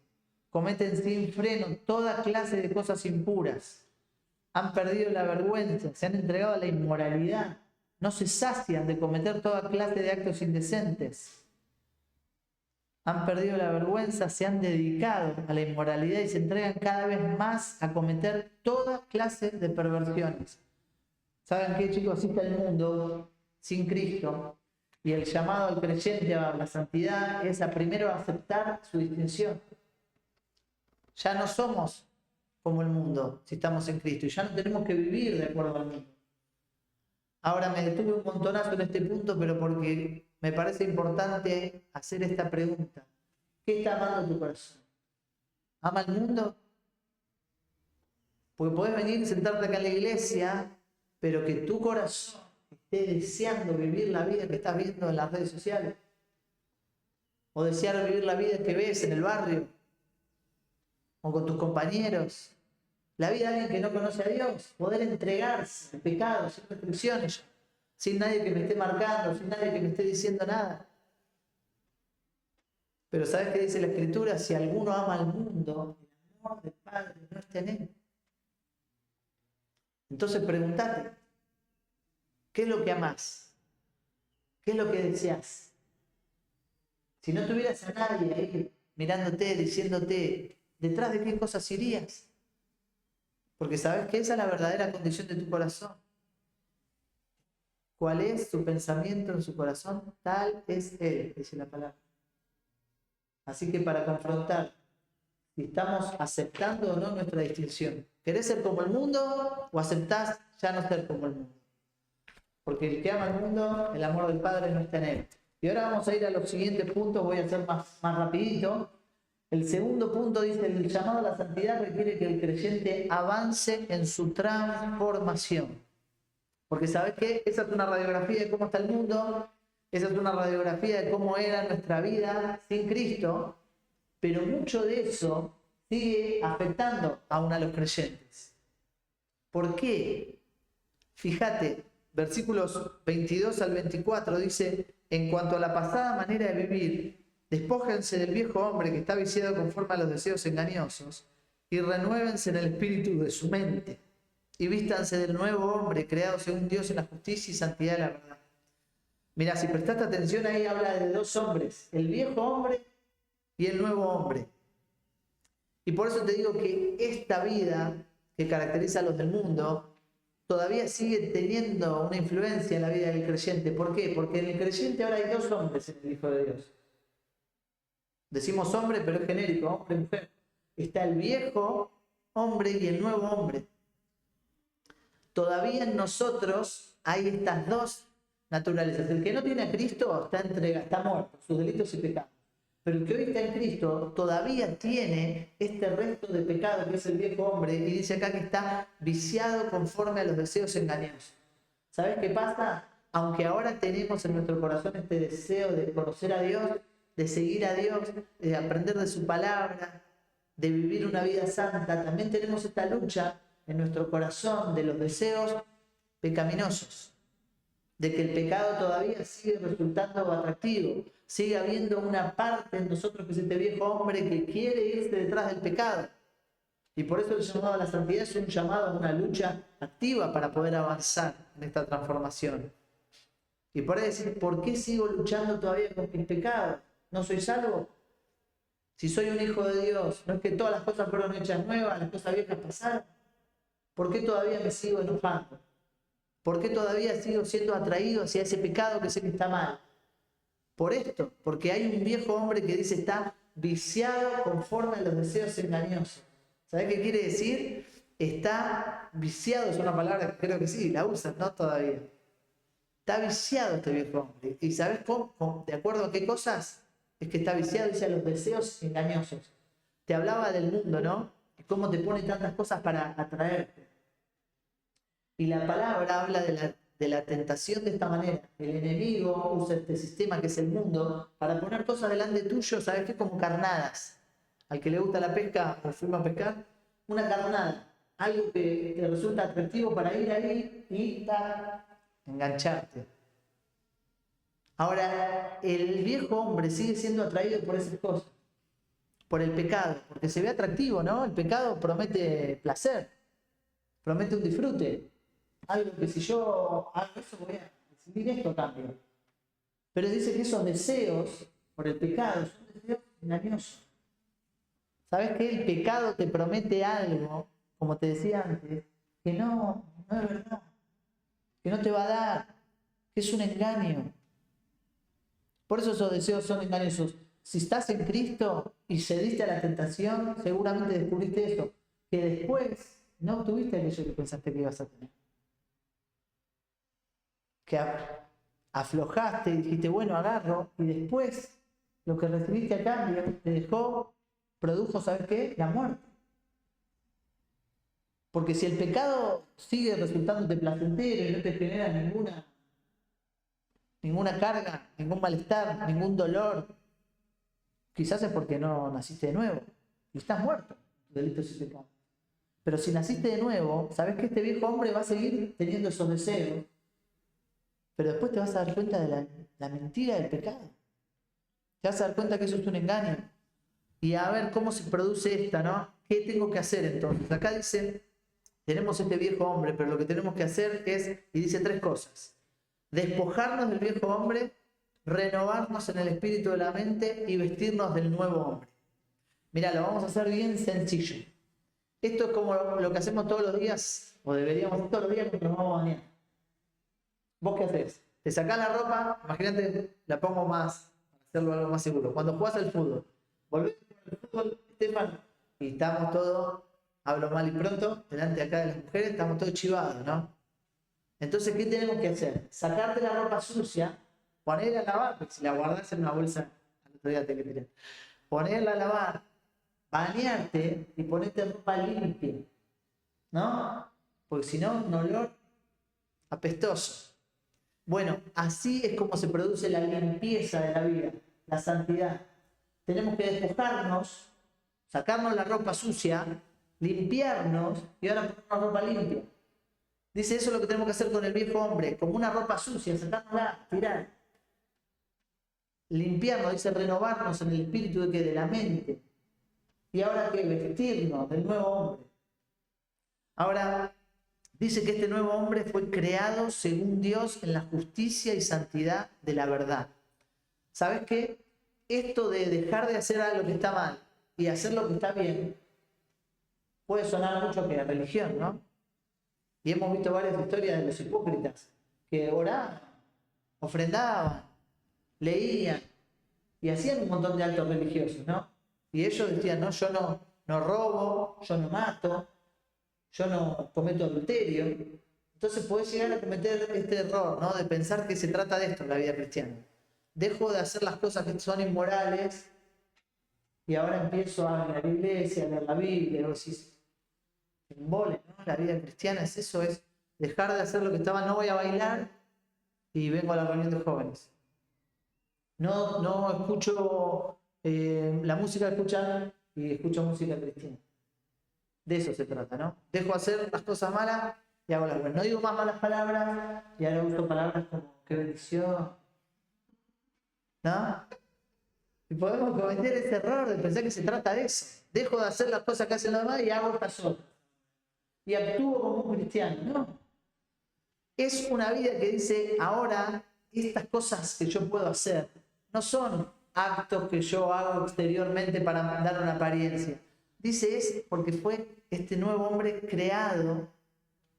cometen sin freno toda clase de cosas impuras, han perdido la vergüenza, se han entregado a la inmoralidad, no se sacian de cometer toda clase de actos indecentes. Han perdido la vergüenza, se han dedicado a la inmoralidad y se entregan cada vez más a cometer toda clase de perversiones. ¿Saben qué, chicos? Así está el mundo sin Cristo. Y el llamado al creyente a la santidad es a primero aceptar su distinción. Ya no somos como el mundo si estamos en Cristo y ya no tenemos que vivir de acuerdo al mundo. Ahora me detuve un montonazo en este punto, pero porque me parece importante hacer esta pregunta. ¿Qué está amando tu corazón? ¿Ama el mundo? Porque podés venir y sentarte acá en la iglesia, pero que tu corazón esté deseando vivir la vida que estás viendo en las redes sociales. O desear vivir la vida que ves en el barrio. O con tus compañeros. La vida de alguien que no conoce a Dios. Poder entregarse al pecado sin restricciones. Sin nadie que me esté marcando, sin nadie que me esté diciendo nada. Pero ¿sabes qué dice la Escritura? Si alguno ama al mundo, el amor del Padre no está en él. Entonces pregúntate, ¿qué es lo que amás? ¿Qué es lo que deseas? Si no tuvieras a nadie ahí mirándote, diciéndote, ¿detrás de qué cosas irías? Porque sabes que esa es la verdadera condición de tu corazón. ¿Cuál es su pensamiento en su corazón? Tal es él, dice la palabra. Así que para confrontar si estamos aceptando o no nuestra distinción. ¿Querés ser como el mundo o aceptás ya no ser como el mundo? Porque el que ama el mundo, el amor del Padre no está en él. Y ahora vamos a ir a los siguientes puntos, voy a hacer más rapidito. El segundo punto dice, el llamado a la santidad requiere que el creyente avance en su transformación. Porque ¿sabes qué? Esa es una radiografía de cómo está el mundo, esa es una radiografía de cómo era nuestra vida sin Cristo, pero mucho de eso sigue afectando aún a los creyentes. ¿Por qué? Fíjate, versículos 22 al 24 dice, en cuanto a la pasada manera de vivir, despójense del viejo hombre que está viciado conforme a los deseos engañosos y renuévense en el espíritu de su mente y vístanse del nuevo hombre creado según Dios en la justicia y santidad de la verdad. Mira, si prestaste atención ahí habla de dos hombres, el viejo hombre y el nuevo hombre. Y por eso te digo que esta vida que caracteriza a los del mundo todavía sigue teniendo una influencia en la vida del creyente. ¿Por qué? Porque en el creyente ahora hay dos hombres en el Hijo de Dios. Decimos hombre, pero es genérico, hombre y mujer. Está el viejo hombre y el nuevo hombre. Todavía en nosotros hay estas dos naturalezas. El que no tiene a Cristo está muerto, sus delitos y pecados. Pero el que hoy está en Cristo todavía tiene este resto de pecado que es el viejo hombre y dice acá que está viciado conforme a los deseos engañosos. ¿Sabes qué pasa? Aunque ahora tenemos en nuestro corazón este deseo de conocer a Dios, de seguir a Dios, de aprender de su palabra, de vivir una vida santa, también tenemos esta lucha en nuestro corazón de los deseos pecaminosos. de que el pecado todavía sigue resultando atractivo. Sigue habiendo una parte en nosotros que es este viejo hombre que quiere irse detrás del pecado. Y por eso el llamado a la santidad es un llamado a una lucha activa para poder avanzar en esta transformación. Y por ahí decir, ¿por qué sigo luchando todavía con mi pecado? ¿No soy salvo? Si soy un hijo de Dios, ¿no es que todas las cosas fueron hechas nuevas, las cosas viejas pasaron? ¿Por qué todavía me sigo enojando? ¿Por qué todavía sigo siendo atraído hacia ese pecado que sé que está mal? Por esto, porque hay un viejo hombre que dice está viciado conforme a los deseos engañosos. ¿Sabés qué quiere decir? Está viciado, es una palabra que creo que sí, la usan, ¿no? Todavía. Está viciado este viejo hombre. ¿Y sabés cómo? ¿De acuerdo a qué cosas? Es que está viciado, dice, a los deseos engañosos. Te hablaba del mundo, ¿no? Y cómo te pone tantas cosas para atraerte. Y la palabra habla de la tentación de esta manera. El enemigo usa este sistema que es el mundo para poner cosas delante tuyo, ¿sabes qué? Como carnadas. Al que le gusta la pesca o fuimos a pescar, una carnada. Algo que te resulta atractivo para ir ahí y engancharte. Ahora, el viejo hombre sigue siendo atraído por esas cosas, por el pecado, porque se ve atractivo, ¿no? El pecado promete placer, promete un disfrute. Algo que si yo hago eso voy a recibir esto a cambio. Pero dice que esos deseos por el pecado son deseos engañosos. ¿Sabes qué? El pecado te promete algo, como te decía antes, que no es verdad, que no te va a dar, que es un engaño. Por eso esos deseos son engañosos. Si estás en Cristo y cediste a la tentación, seguramente descubriste eso, que después no obtuviste aquello que pensaste que ibas a tener. Que aflojaste y dijiste, bueno, agarro, y después lo que recibiste a cambio te produjo, ¿sabes qué? La muerte. Porque si el pecado sigue resultándote placentero y no te genera ninguna carga, ningún malestar, ningún dolor, quizás es porque no naciste de nuevo y estás muerto, delitos y pecados. Pero si naciste de nuevo, sabes que este viejo hombre va a seguir teniendo esos deseos, pero después te vas a dar cuenta de la mentira del pecado. Te vas a dar cuenta que eso es un engaño. Y a ver cómo se produce esta, ¿no? ¿Qué tengo que hacer entonces? Acá dice, tenemos este viejo hombre, pero lo que tenemos que hacer es, y dice 3 cosas. Despojarnos del viejo hombre, renovarnos en el espíritu de la mente y vestirnos del nuevo hombre. Mirá, lo vamos a hacer bien sencillo. Esto es como lo que hacemos todos los días, o deberíamos hacer todos los días cuando nos vamos a bañar. ¿Vos qué haces? Te sacás la ropa, imagínate, la pongo más, para hacerlo algo más seguro. Cuando jugás al fútbol, volvés al fútbol, Estefan, y estamos todos, hablo mal y pronto, delante acá de las mujeres, estamos todos chivados, ¿no? Entonces, ¿qué tenemos que hacer? Sacarte la ropa sucia, ponerla a lavar, porque si la guardás en una bolsa, al otro día te que tirar. Ponerla a lavar, bañarte y ponerte ropa limpia, ¿no? Porque si no, un olor apestoso. Bueno, así es como se produce la limpieza de la vida, la santidad. Tenemos que despojarnos, sacarnos la ropa sucia, limpiarnos y ahora poner una ropa limpia. Dice, eso es lo que tenemos que hacer con el viejo hombre, como una ropa sucia, sacárnosla, tirar. Limpiarnos, dice, renovarnos en el espíritu de la mente. Y ahora que vestirnos del nuevo hombre. Ahora, dice que este nuevo hombre fue creado según Dios en la justicia y santidad de la verdad. ¿Sabes qué? Esto de dejar de hacer algo que está mal y hacer lo que está bien puede sonar mucho que a religión, ¿no? Y hemos visto varias historias de los hipócritas que oraban, ofrendaban, leían y hacían un montón de actos religiosos, ¿no? Y ellos decían, no, yo no robo, yo no mato, yo no cometo adulterio. Entonces podés llegar a cometer este error, ¿no? De pensar que se trata de esto en la vida cristiana. Dejo de hacer las cosas que son inmorales y ahora empiezo a ir a la iglesia, a leer la Biblia, o si embole, ¿no? La vida cristiana es eso, es dejar de hacer lo que estaba, no voy a bailar y vengo a la reunión de jóvenes. No escucho la música que escuchan y escucho música cristiana. De eso se trata, ¿no? Dejo de hacer las cosas malas y hago las buenas. No digo más malas palabras y ahora uso palabras como qué bendición. ¿No? Y podemos cometer ese error de pensar que se trata de eso. Dejo de hacer las cosas que hacen los demás y hago estas otras. Y actúo como un cristiano. No. Es una vida que dice, ahora, estas cosas que yo puedo hacer no son actos que yo hago exteriormente para dar una apariencia. Dice, es porque fue este nuevo hombre creado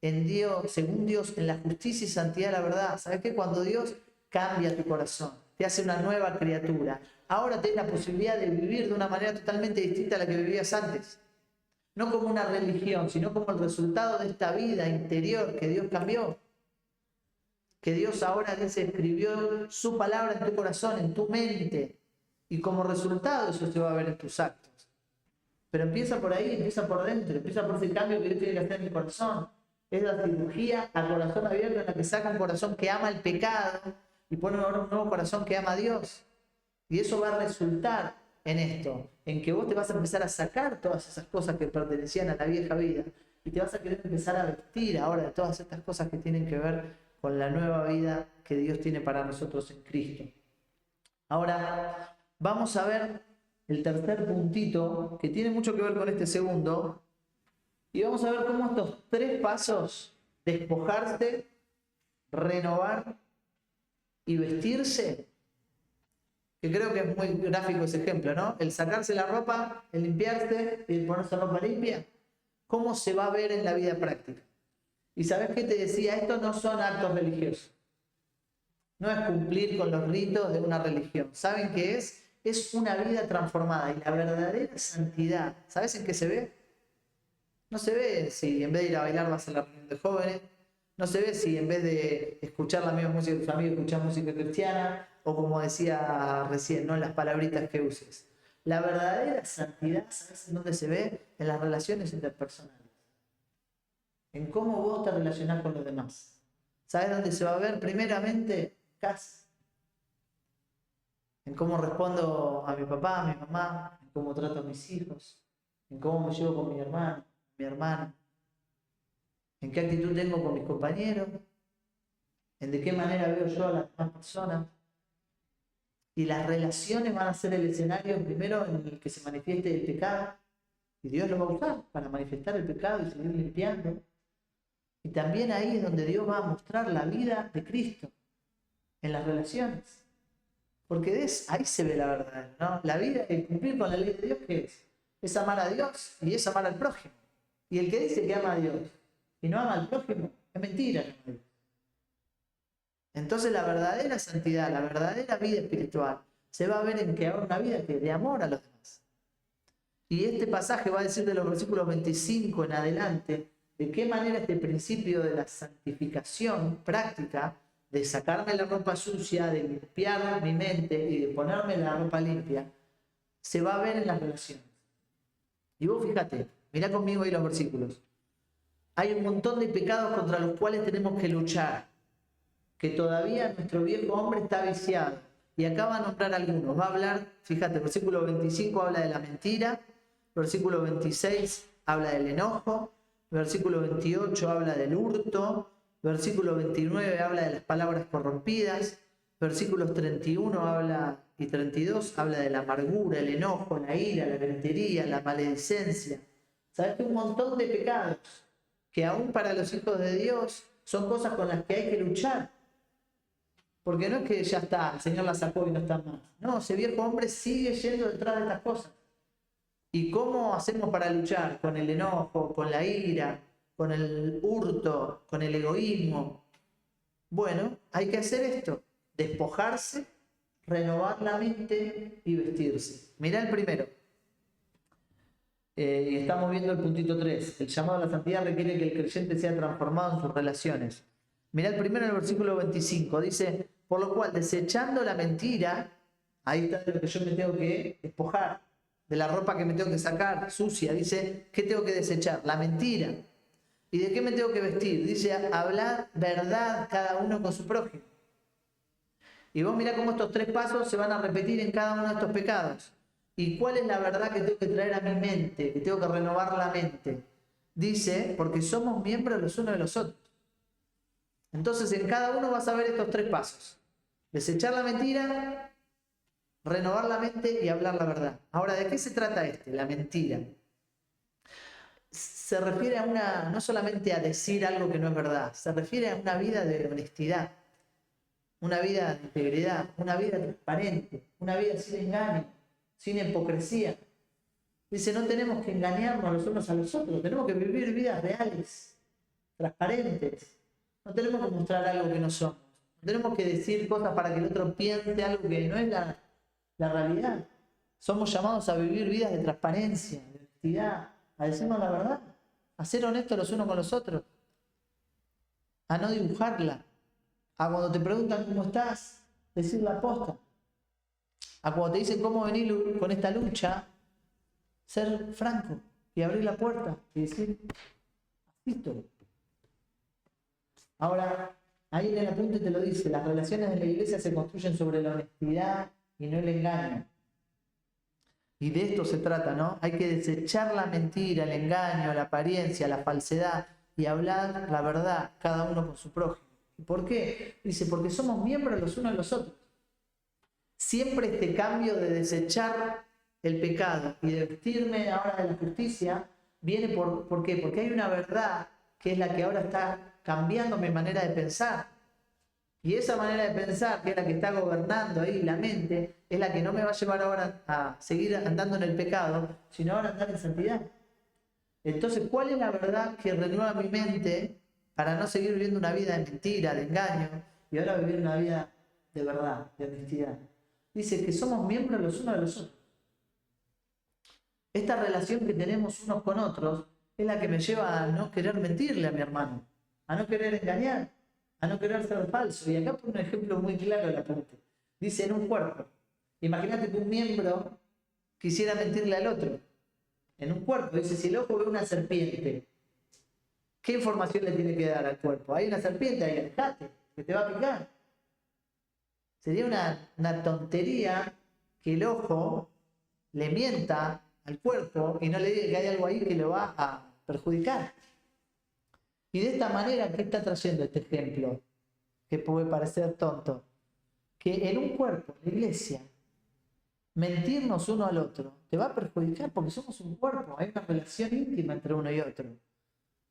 en Dios, según Dios, en la justicia y santidad de la verdad. ¿Sabes qué? Cuando Dios cambia tu corazón, te hace una nueva criatura, ahora tienes la posibilidad de vivir de una manera totalmente distinta a la que vivías antes. No como una religión, sino como el resultado de esta vida interior que Dios cambió. Que Dios ahora dice, escribió su palabra en tu corazón, en tu mente. Y como resultado eso se va a ver en tus actos. Pero empieza por ahí, empieza por dentro, empieza por ese cambio que Dios tiene que hacer en el corazón. Es la cirugía a corazón abierto en la que saca un corazón que ama el pecado y pone ahora un nuevo corazón que ama a Dios. Y eso va a resultar en esto, en que vos te vas a empezar a sacar todas esas cosas que pertenecían a la vieja vida y te vas a querer empezar a vestir ahora de todas estas cosas que tienen que ver con la nueva vida que Dios tiene para nosotros en Cristo. Ahora vamos a ver el tercer puntito que tiene mucho que ver con este segundo y vamos a ver cómo estos tres pasos, despojarse, renovar y vestirse, que creo que es muy gráfico ese ejemplo, ¿no? El sacarse la ropa, el limpiarse y el ponerse ropa limpia, ¿cómo se va a ver en la vida práctica? Y ¿sabes qué te decía? Estos no son actos religiosos. No es cumplir con los ritos de una religión. ¿Saben qué es? Es una vida transformada. Y la verdadera santidad, ¿sabes en qué se ve? No se ve si en vez de ir a bailar vas a la reunión de jóvenes. No se ve si en vez de escuchar la misma música de tus amigos, escuchar música cristiana. O como decía recién, ¿no? En las palabritas que uses. La verdadera santidad, ¿sabes en dónde se ve? En las relaciones interpersonales. En cómo vos te relacionás con los demás. ¿Sabes dónde se va a ver? Primeramente, casa. En cómo respondo a mi papá, a mi mamá, en cómo trato a mis hijos, en cómo me llevo con mi hermano, mi hermana, en qué actitud tengo con mis compañeros, en de qué manera veo yo a las demás personas. Y las relaciones van a ser el escenario primero en el que se manifieste el pecado. Y Dios lo va a usar para manifestar el pecado y seguir limpiando. Y también ahí es donde Dios va a mostrar la vida de Cristo en las relaciones. Porque ahí se ve la verdad, ¿no? La vida, el cumplir con la ley de Dios, ¿qué es? Es amar a Dios y es amar al prójimo. Y el que dice que ama a Dios y no ama al prójimo, es mentira. Entonces la verdadera santidad, la verdadera vida espiritual, se va a ver en que haga una vida de amor a los demás. Y este pasaje va a decir de los versículos 25 en adelante, de qué manera este principio de la santificación práctica, de sacarme la ropa sucia, de limpiar mi mente y de ponerme la ropa limpia, se va a ver en las relaciones. Y vos fíjate, mirá conmigo ahí los versículos. Hay un montón de pecados contra los cuales tenemos que luchar, que todavía nuestro viejo hombre está viciado. Y acá va a nombrar algunos. Va a hablar, fíjate, el versículo 25 habla de la mentira, versículo 26 habla del enojo, versículo 28 habla del hurto, versículo 29 habla de las palabras corrompidas, versículos 31 habla y 32 habla de la amargura, el enojo, la ira, la gritería, la maledicencia. ¿Sabes que un montón de pecados que aún para los hijos de Dios son cosas con las que hay que luchar? Porque no es que ya está, el Señor la sacó y no está más. No, ese viejo hombre sigue yendo detrás de estas cosas. ¿Y cómo hacemos para luchar? Con el enojo, con la ira, con el hurto, con el egoísmo. Bueno, hay que hacer esto, despojarse, renovar la mente y vestirse. Mirá el primero. Y estamos viendo el puntito 3. El llamado a la santidad requiere que el creyente sea transformado en sus relaciones. Mirá el primero en el versículo 25. Dice, por lo cual, desechando la mentira, ahí está de lo que yo me tengo que despojar, de la ropa que me tengo que sacar, sucia. Dice, ¿qué tengo que desechar? La mentira. ¿Y de qué me tengo que vestir? Dice, hablar verdad cada uno con su prójimo. Y vos mirá cómo estos tres pasos se van a repetir en cada uno de estos pecados. ¿Y cuál es la verdad que tengo que traer a mi mente? Que tengo que renovar la mente. dice, porque somos miembros los unos de los otros. Entonces en cada uno vas a ver estos 3 pasos. Desechar la mentira, renovar la mente y hablar la verdad. Ahora, ¿de qué se trata la mentira? Se refiere a no solamente a decir algo que no es verdad, se refiere a una vida de honestidad, una vida de integridad, una vida transparente, una vida sin engaño, sin hipocresía. Dice, no tenemos que engañarnos los unos a los otros, tenemos que vivir vidas reales, transparentes. No tenemos que mostrar algo que no somos. No tenemos que decir cosas para que el otro piense algo que no es la realidad. Somos llamados a vivir vidas de transparencia, de honestidad, a decirnos la verdad, a ser honestos los unos con los otros, a no dibujarla, a cuando te preguntan cómo estás, decir la posta, a cuando te dicen cómo venir con esta lucha, ser franco y abrir la puerta y decir, listo. Ahora, ahí en el apunte te lo dice, las relaciones de la iglesia se construyen sobre la honestidad y no el engaño. Y de esto se trata, ¿no? Hay que desechar la mentira, el engaño, la apariencia, la falsedad y hablar la verdad, cada uno con su prójimo. ¿Por qué? Dice, porque somos miembros los unos de los otros. Siempre este cambio de desechar el pecado y de vestirme ahora de la justicia viene ¿por qué? Porque hay una verdad que es la que ahora está cambiando mi manera de pensar. Y esa manera de pensar, que es la que está gobernando ahí la mente, es la que no me va a llevar ahora a seguir andando en el pecado, sino ahora a andar en santidad. Entonces, ¿cuál es la verdad que renueva mi mente para no seguir viviendo una vida de mentira, de engaño, y ahora vivir una vida de verdad, de honestidad? Dice que somos miembros los unos de los otros. Esta relación que tenemos unos con otros es la que me lleva a no querer mentirle a mi hermano, a no querer engañar, a no querer ser falso. Y acá pone un ejemplo muy claro de la parte. Dice, en un cuerpo. Imagínate que un miembro quisiera mentirle al otro. En un cuerpo. Dice, si el ojo ve una serpiente, ¿qué información le tiene que dar al cuerpo? Hay una serpiente ahí, alejate, que te va a picar. Sería una tontería que el ojo le mienta al cuerpo y no le diga que hay algo ahí que lo va a perjudicar. Y de esta manera, ¿qué está trayendo este ejemplo? Que puede parecer tonto. Que en un cuerpo, la iglesia, mentirnos uno al otro te va a perjudicar porque somos un cuerpo. Hay una relación íntima entre uno y otro.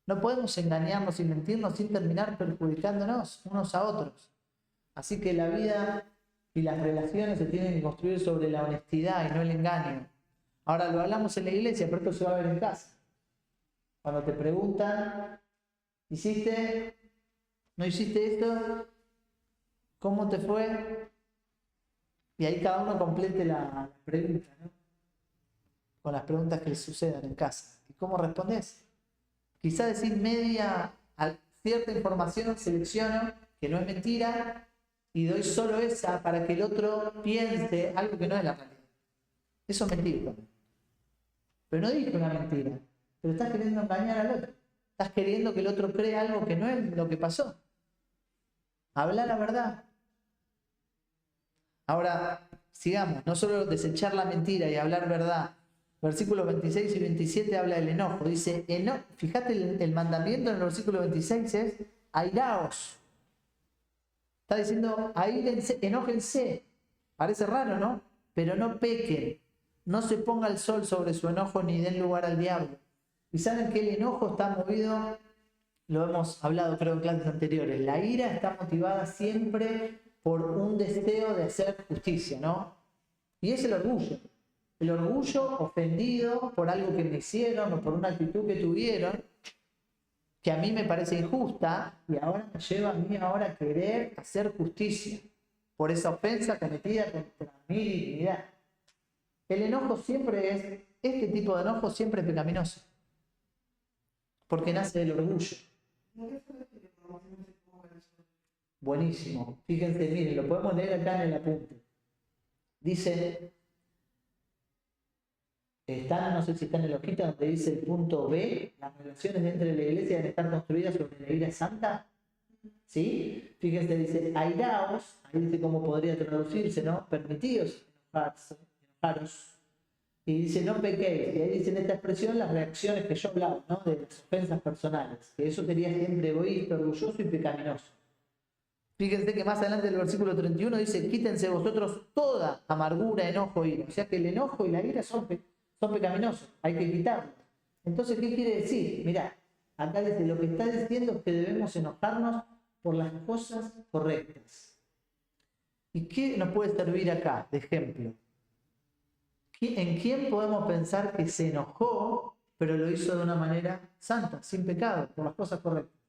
No podemos engañarnos y mentirnos sin terminar perjudicándonos unos a otros. Así que la vida y las relaciones se tienen que construir sobre la honestidad y no el engaño. Ahora lo hablamos en la iglesia, pero esto se va a ver en casa. Cuando te preguntan, ¿hiciste? ¿No hiciste esto? ¿Cómo te fue? Y ahí cada uno complete la pregunta, ¿no? Con las preguntas que les sucedan en casa. ¿Y cómo respondes? Quizá decir cierta información, selecciono que no es mentira y doy solo esa para que el otro piense algo que no es la realidad. Eso es mentir. Pero no dije una mentira, pero estás queriendo engañar al otro. Estás queriendo que el otro crea algo que no es lo que pasó. Habla la verdad. Ahora, sigamos. No solo desechar la mentira y hablar verdad. Versículos 26 y 27 habla del enojo. Dice, fíjate el mandamiento en el versículo 26 es, airaos. Está diciendo, aírense, enójense. Parece raro, ¿no? Pero no pequen. No se ponga el sol sobre su enojo ni den lugar al diablo. Y saben que el enojo está movido, lo hemos hablado creo en clases anteriores, la ira está motivada siempre por un deseo de hacer justicia, ¿no? Y es el orgullo. El orgullo ofendido por algo que me hicieron o por una actitud que tuvieron, que a mí me parece injusta, y ahora me lleva a mí ahora a querer hacer justicia por esa ofensa cometida contra mi dignidad. El enojo este tipo de enojo siempre es pecaminoso, porque nace del orgullo. Buenísimo. Fíjense, miren, lo podemos leer acá en el apunte. Dice, no sé si está en el hojita donde dice el punto B, las relaciones entre la iglesia deben estar construidas sobre la ira santa. ¿Sí? Fíjense, dice, airaos, ahí dice cómo podría traducirse, ¿no? Permitidos enojaros, y dice no pequéis, y ahí dice en esta expresión las reacciones que yo hablaba, ¿no? De las ofensas personales, que eso sería siempre egoísta, orgulloso y pecaminoso. Fíjense que más adelante del versículo 31 dice, quítense vosotros toda amargura, enojo, ira. O sea que el enojo y la ira son pecaminosos, hay que quitarlos. Entonces, ¿qué quiere decir? Mirá, acá dice, lo que está diciendo es que debemos enojarnos por las cosas correctas. ¿Y qué nos puede servir acá de ejemplo? ¿En quién podemos pensar que se enojó, pero lo hizo de una manera santa, sin pecado, por las cosas correctas?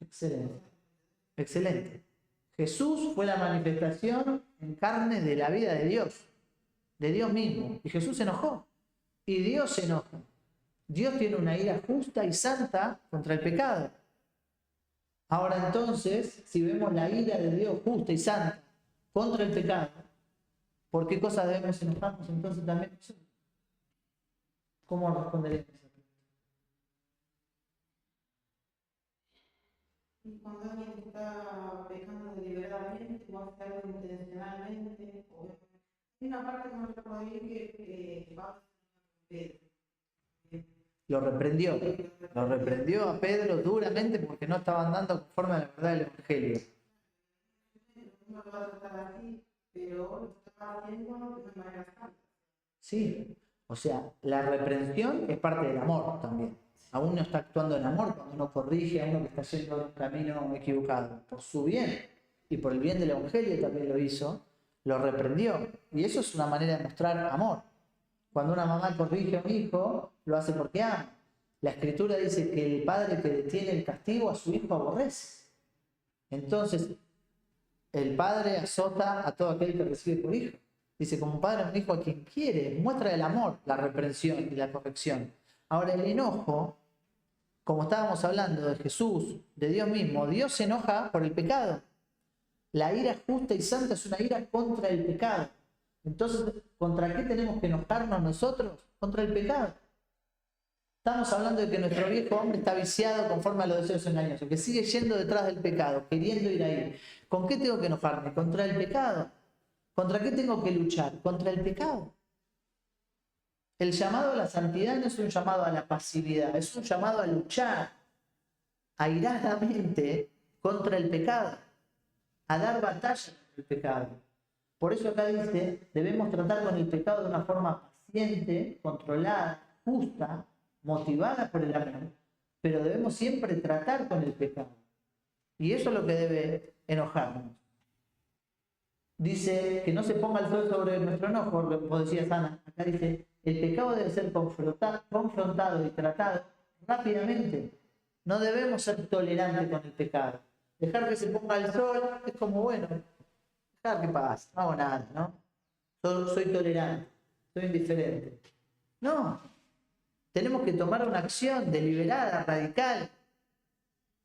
Excelente. Excelente. Jesús fue la manifestación en carne de la vida de Dios mismo. Y Jesús se enojó. Y Dios se enoja. Dios tiene una ira justa y santa contra el pecado. Ahora entonces, si vemos la ira de Dios justa y santa contra el pecado, ¿por qué cosas debemos enojarnos entonces también nosotros? ¿Cómo responderemos? Y cuando alguien está pecando deliberadamente o hace algo intencionalmente, hay una parte que no recuerdo bien que va a Lo reprendió a Pedro duramente porque no estaba andando conforme a la verdad del Evangelio. No lo va a tratar así, pero lo está haciendo de una manera santa. Sí, o sea, la reprensión es parte del amor también. A uno está actuando en amor cuando uno corrige a uno que está yendo en un camino equivocado. Por su bien y por el bien del Evangelio también lo hizo, lo reprendió. Y eso es una manera de mostrar amor. Cuando una mamá corrige a un hijo, lo hace porque ama. La Escritura dice que el padre que detiene el castigo a su hijo aborrece. Entonces, el padre azota a todo aquel que recibe por hijo. Dice, como padre a un hijo a quien quiere, muestra el amor, la reprensión y la corrección. Ahora, el enojo, como estábamos hablando de Jesús, de Dios mismo, Dios se enoja por el pecado. La ira justa y santa es una ira contra el pecado. Entonces, ¿contra qué tenemos que enojarnos nosotros? Contra el pecado. Estamos hablando de que nuestro viejo hombre está viciado conforme a los deseos engañosos, que sigue yendo detrás del pecado, queriendo ir ahí. ¿Con qué tengo que enojarme? Contra el pecado. ¿Contra qué tengo que luchar? Contra el pecado. El llamado a la santidad no es un llamado a la pasividad, es un llamado a luchar airadamente contra el pecado, a dar batalla contra el pecado. Por eso acá dice, debemos tratar con el pecado de una forma paciente, controlada, justa, motivada por el amor, pero debemos siempre tratar con el pecado. Y eso es lo que debe enojarnos. Dice que no se ponga el sol sobre nuestro enojo, como decía Ana. Acá dice, el pecado debe ser confrontado y tratado rápidamente. No debemos ser tolerantes con el pecado. Dejar que se ponga el sol es como, bueno, dejar que pase, no hago nada, ¿no? Soy tolerante, soy indiferente. No, tenemos que tomar una acción deliberada, radical,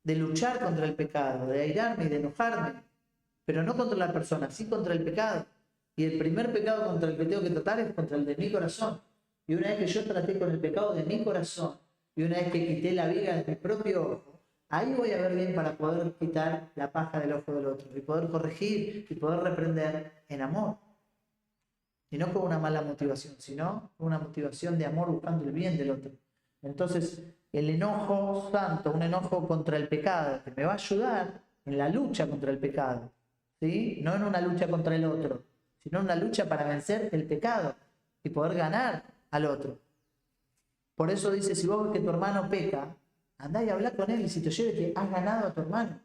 de luchar contra el pecado, de airarme y de enojarme, pero no contra la persona, sí contra el pecado. Y el primer pecado contra el que tengo que tratar es contra el de mi corazón. Y una vez que yo traté con el pecado de mi corazón, y una vez que quité la viga de mi propio ojo, ahí voy a ver bien para poder quitar la paja del ojo del otro, y poder corregir, y poder reprender en amor. Y no con una mala motivación, sino con una motivación de amor buscando el bien del otro. Entonces, el enojo santo, un enojo contra el pecado, que me va a ayudar en la lucha contra el pecado, ¿sí? No en una lucha contra el otro, sino en una lucha para vencer el pecado y poder ganar al otro. Por eso dice, si vos ves que tu hermano peca, andá y habla con él y si te lleve que has ganado a tu hermano.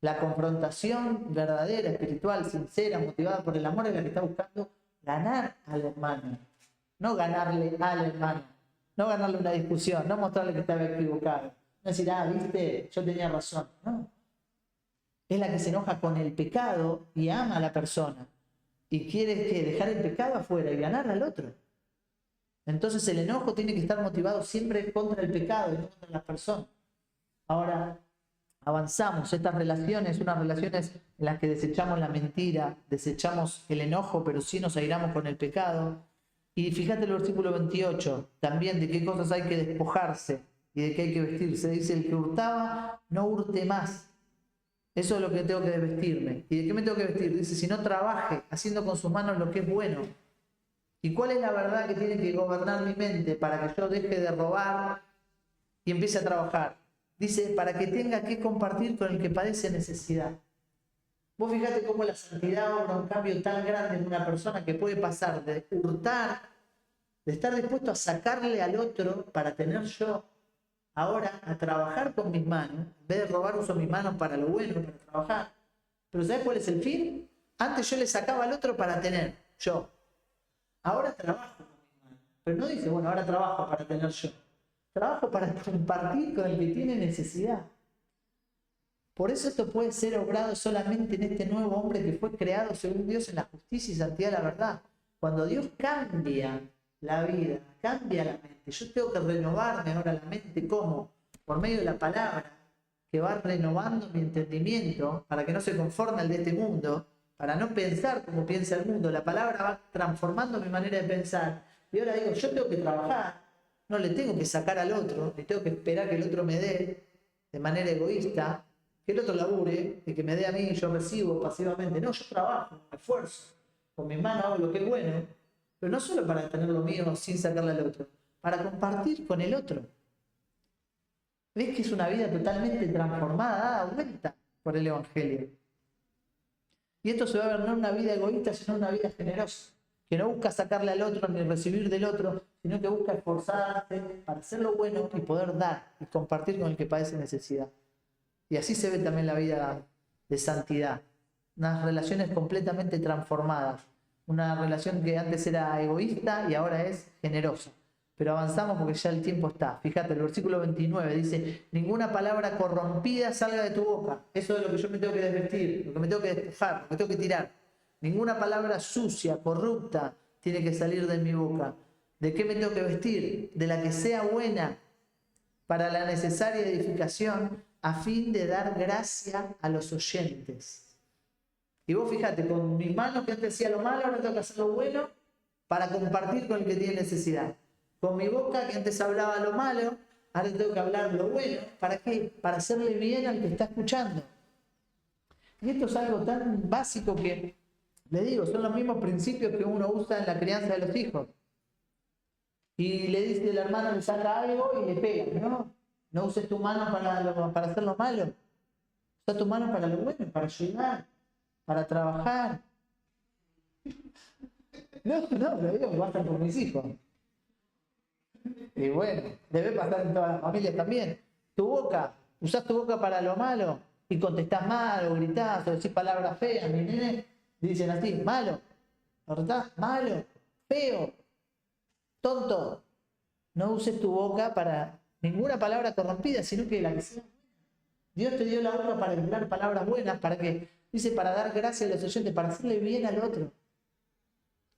La confrontación verdadera, espiritual, sincera, motivada por el amor es la que está buscando ganar al hermano, no ganarle al hermano, no ganarle una discusión, no mostrarle que estaba equivocado, no decir, viste, yo tenía razón, no. Es la que se enoja con el pecado y ama a la persona y quiere que dejar el pecado afuera y ganar al otro. Entonces el enojo tiene que estar motivado siempre contra el pecado y no contra las personas. Ahora, avanzamos, estas relaciones, unas relaciones en las que desechamos la mentira, desechamos el enojo, pero sí nos airamos con el pecado. Y fíjate el versículo 28, también de qué cosas hay que despojarse y de qué hay que vestirse. Dice, el que hurtaba, no hurte más, Eso es lo que tengo que vestirme. ¿Y de qué me tengo que vestir? Dice, si no trabaje haciendo con sus manos lo que es bueno. ¿Y cuál es la verdad que tiene que gobernar mi mente para que yo deje de robar y empiece a trabajar? Dice, para que tenga que compartir con el que padece necesidad. Vos fíjate cómo la santidad obra un cambio tan grande en una persona que puede pasar de hurtar, de estar dispuesto a sacarle al otro para tener yo, ahora a trabajar con mis manos. En vez de robar, uso mis manos para lo bueno, para trabajar. Pero ¿sabes cuál es el fin? Antes yo le sacaba al otro para tener yo. Ahora trabajo con mis manos. Pero no dice, bueno, ahora trabajo para tener yo. Trabajo para compartir con el que tiene necesidad. Por eso esto puede ser obrado solamente en este nuevo hombre que fue creado según Dios en la justicia y santidad de la verdad. Cuando Dios cambia la vida, cambia la mente. Yo tengo que renovarme ahora la mente, ¿cómo? Por medio de la palabra, que va renovando mi entendimiento para que no se conforme al de este mundo, para no pensar como piensa el mundo. La palabra va transformando mi manera de pensar. Y ahora digo, yo tengo que trabajar, no le tengo que sacar al otro, le tengo que esperar que el otro me dé de manera egoísta, que el otro labure, y que me dé a mí y yo recibo pasivamente. No, yo trabajo, me esfuerzo, con mis manos hago lo que es bueno, pero no solo para tener lo mío sin sacarle al otro, para compartir con el otro. ¿Ves que es una vida totalmente transformada, dada vuelta por el Evangelio? Y esto se va a ver no en una vida egoísta, sino en una vida generosa, que no busca sacarle al otro ni recibir del otro, sino que busca esforzarse para hacer lo bueno y poder dar y compartir con el que padece necesidad. Y así se ve también la vida de santidad. Unas relaciones completamente transformadas. Una relación que antes era egoísta y ahora es generosa. Pero avanzamos porque ya el tiempo está. Fíjate, el versículo 29 dice, ninguna palabra corrompida salga de tu boca. Eso es lo que yo me tengo que desvestir, lo que me tengo que despojar, lo que tengo que tirar. Ninguna palabra sucia, corrupta, tiene que salir de mi boca. ¿De qué me tengo que vestir? De la que sea buena para la necesaria edificación, a fin de dar gracia a los oyentes. Y vos fíjate, con mis manos que antes hacía lo malo, ahora tengo que hacer lo bueno para compartir con el que tiene necesidad. Con mi boca que antes hablaba lo malo, ahora tengo que hablar lo bueno. ¿Para qué? Para hacerle bien al que está escuchando. Y esto es algo tan básico que, le digo, son los mismos principios que uno usa en la crianza de los hijos. Y le dice el hermano, le saca algo y le pega, ¿no? No uses tu mano para hacer lo malo. Usa tu mano para lo bueno, para ayudar, para trabajar. No, lo digo, basta por mis hijos. Y bueno, debe pasar en todas las familias también. Tu boca, usás tu boca para lo malo y contestás mal o gritás o decís palabras feas. Mi nene dicen así, malo, ¿verdad? Malo, feo, tonto. No uses tu boca para ninguna palabra corrompida, sino que la que sea. Dios te dio la boca para hablar palabras buenas, ¿para qué? Dice, para dar gracia a los oyentes, para hacerle bien al otro.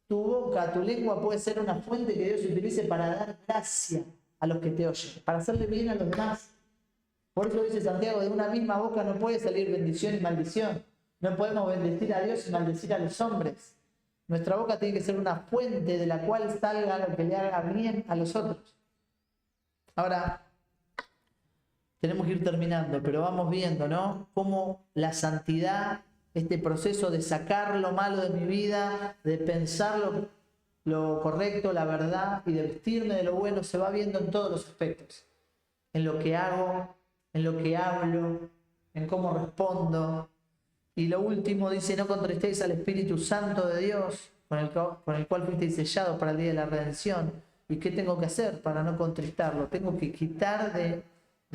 Tu boca, tu lengua puede ser una fuente que Dios utilice para dar gracia a los que te oyen, para hacerle bien a los demás. Por eso dice Santiago, de una misma boca no puede salir bendición y maldición. No podemos bendecir a Dios y maldecir a los hombres. Nuestra boca tiene que ser una fuente de la cual salga lo que le haga bien a los otros. Ahora, tenemos que ir terminando, pero vamos viendo, ¿no? Cómo la santidad, este proceso de sacar lo malo de mi vida, de pensar lo correcto, la verdad, y de vestirme de lo bueno, se va viendo en todos los aspectos. En lo que hago, en lo que hablo, en cómo respondo. Y lo último dice, no contristéis al Espíritu Santo de Dios, con el cual fuisteis sellados para el día de la redención. ¿Y qué tengo que hacer para no contristarlo? Tengo que quitar de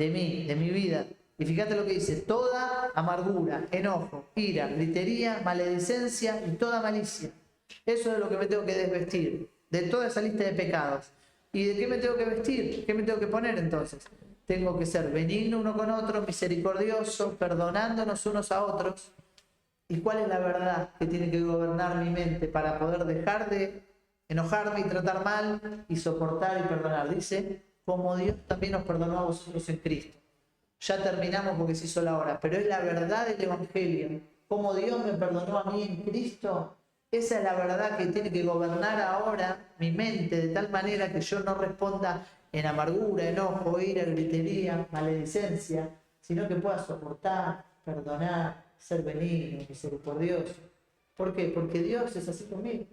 mí, de mi vida. Y fíjate lo que dice, toda amargura, enojo, ira, gritería, maledicencia y toda malicia. Eso es lo que me tengo que desvestir, de toda esa lista de pecados. ¿Y de qué me tengo que vestir? ¿Qué me tengo que poner entonces? Tengo que ser benigno uno con otro, misericordioso, perdonándonos unos a otros. ¿Y cuál es la verdad que tiene que gobernar mi mente para poder dejar de enojarme y tratar mal y soportar y perdonar? Dice, como Dios también nos perdonó a vosotros en Cristo. Ya terminamos porque se hizo la hora, pero es la verdad del Evangelio. Como Dios me perdonó a mí en Cristo, esa es la verdad que tiene que gobernar ahora mi mente, de tal manera que yo no responda en amargura, enojo, ira, gritería, maledicencia, sino que pueda soportar, perdonar, ser benigno, misericordioso. ¿Por qué? Porque Dios es así conmigo.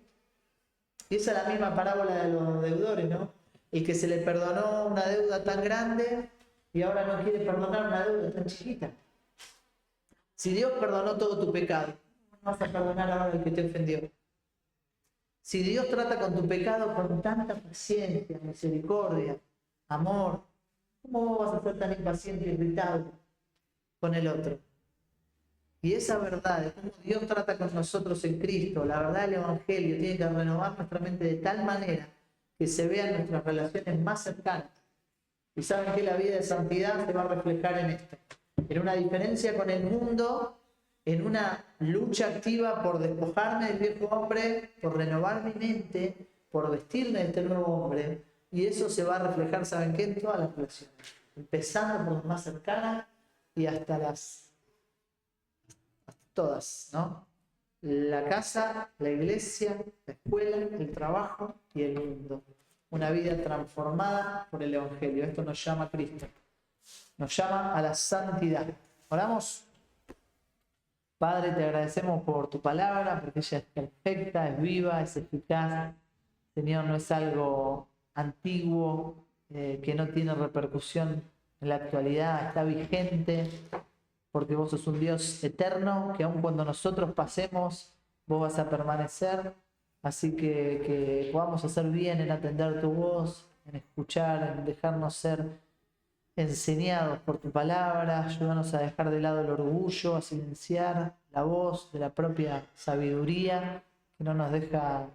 Y esa es la misma parábola de los deudores, ¿no? El que se le perdonó una deuda tan grande y ahora no quiere perdonar una deuda tan chiquita. Si Dios perdonó todo tu pecado, no vas a perdonar ahora el que te ofendió. Si Dios trata con tu pecado con tanta paciencia, misericordia, amor, ¿cómo vas a ser tan impaciente y irritable con el otro? Y esa verdad de cómo Dios trata con nosotros en Cristo, la verdad del Evangelio, tiene que renovar nuestra mente de tal manera que se vean nuestras relaciones más cercanas. Y saben que la vida de santidad se va a reflejar en esto, en una diferencia con el mundo, en una lucha activa por despojarme del viejo hombre, por renovar mi mente, por vestirme de este nuevo hombre. Y eso se va a reflejar, ¿saben qué? En todas las relaciones, empezando por las más cercanas y hasta todas, ¿no? La casa, la iglesia, la escuela, el trabajo y el mundo. Una vida transformada por el Evangelio. Esto nos llama a Cristo. Nos llama a la santidad. Oramos. Padre, te agradecemos por tu palabra, porque ella es perfecta, es viva, es eficaz. Señor, no es algo antiguo, que no tiene repercusión en la actualidad, está vigente, porque vos sos un Dios eterno, que aun cuando nosotros pasemos, vos vas a permanecer. Así que podamos hacer bien en atender tu voz, en escuchar, en dejarnos ser enseñados por tu palabra. Ayúdanos a dejar de lado el orgullo, a silenciar la voz de la propia sabiduría, que no nos deja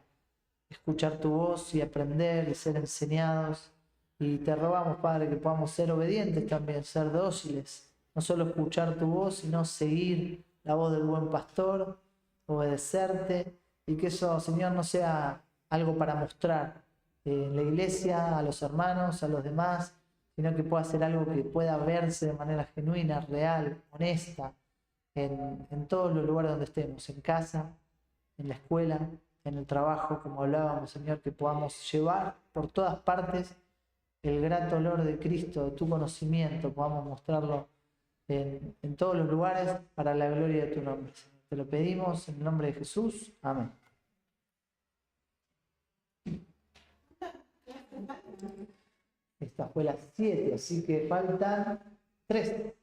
escuchar tu voz y aprender y ser enseñados. Y te rogamos, Padre, que podamos ser obedientes también, ser dóciles. No solo escuchar tu voz, sino seguir la voz del buen pastor, obedecerte, y que eso, Señor, no sea algo para mostrar en la iglesia, a los hermanos, a los demás, sino que pueda ser algo que pueda verse de manera genuina, real, honesta, en todos los lugares donde estemos, en casa, en la escuela, en el trabajo, como hablábamos, Señor, que podamos llevar por todas partes el grato olor de Cristo, de tu conocimiento, podamos mostrarlo en todos los lugares para la gloria de tu nombre, Señor. Te lo pedimos en el nombre de Jesús. Amén. Esta fue la 7, así que faltan 3.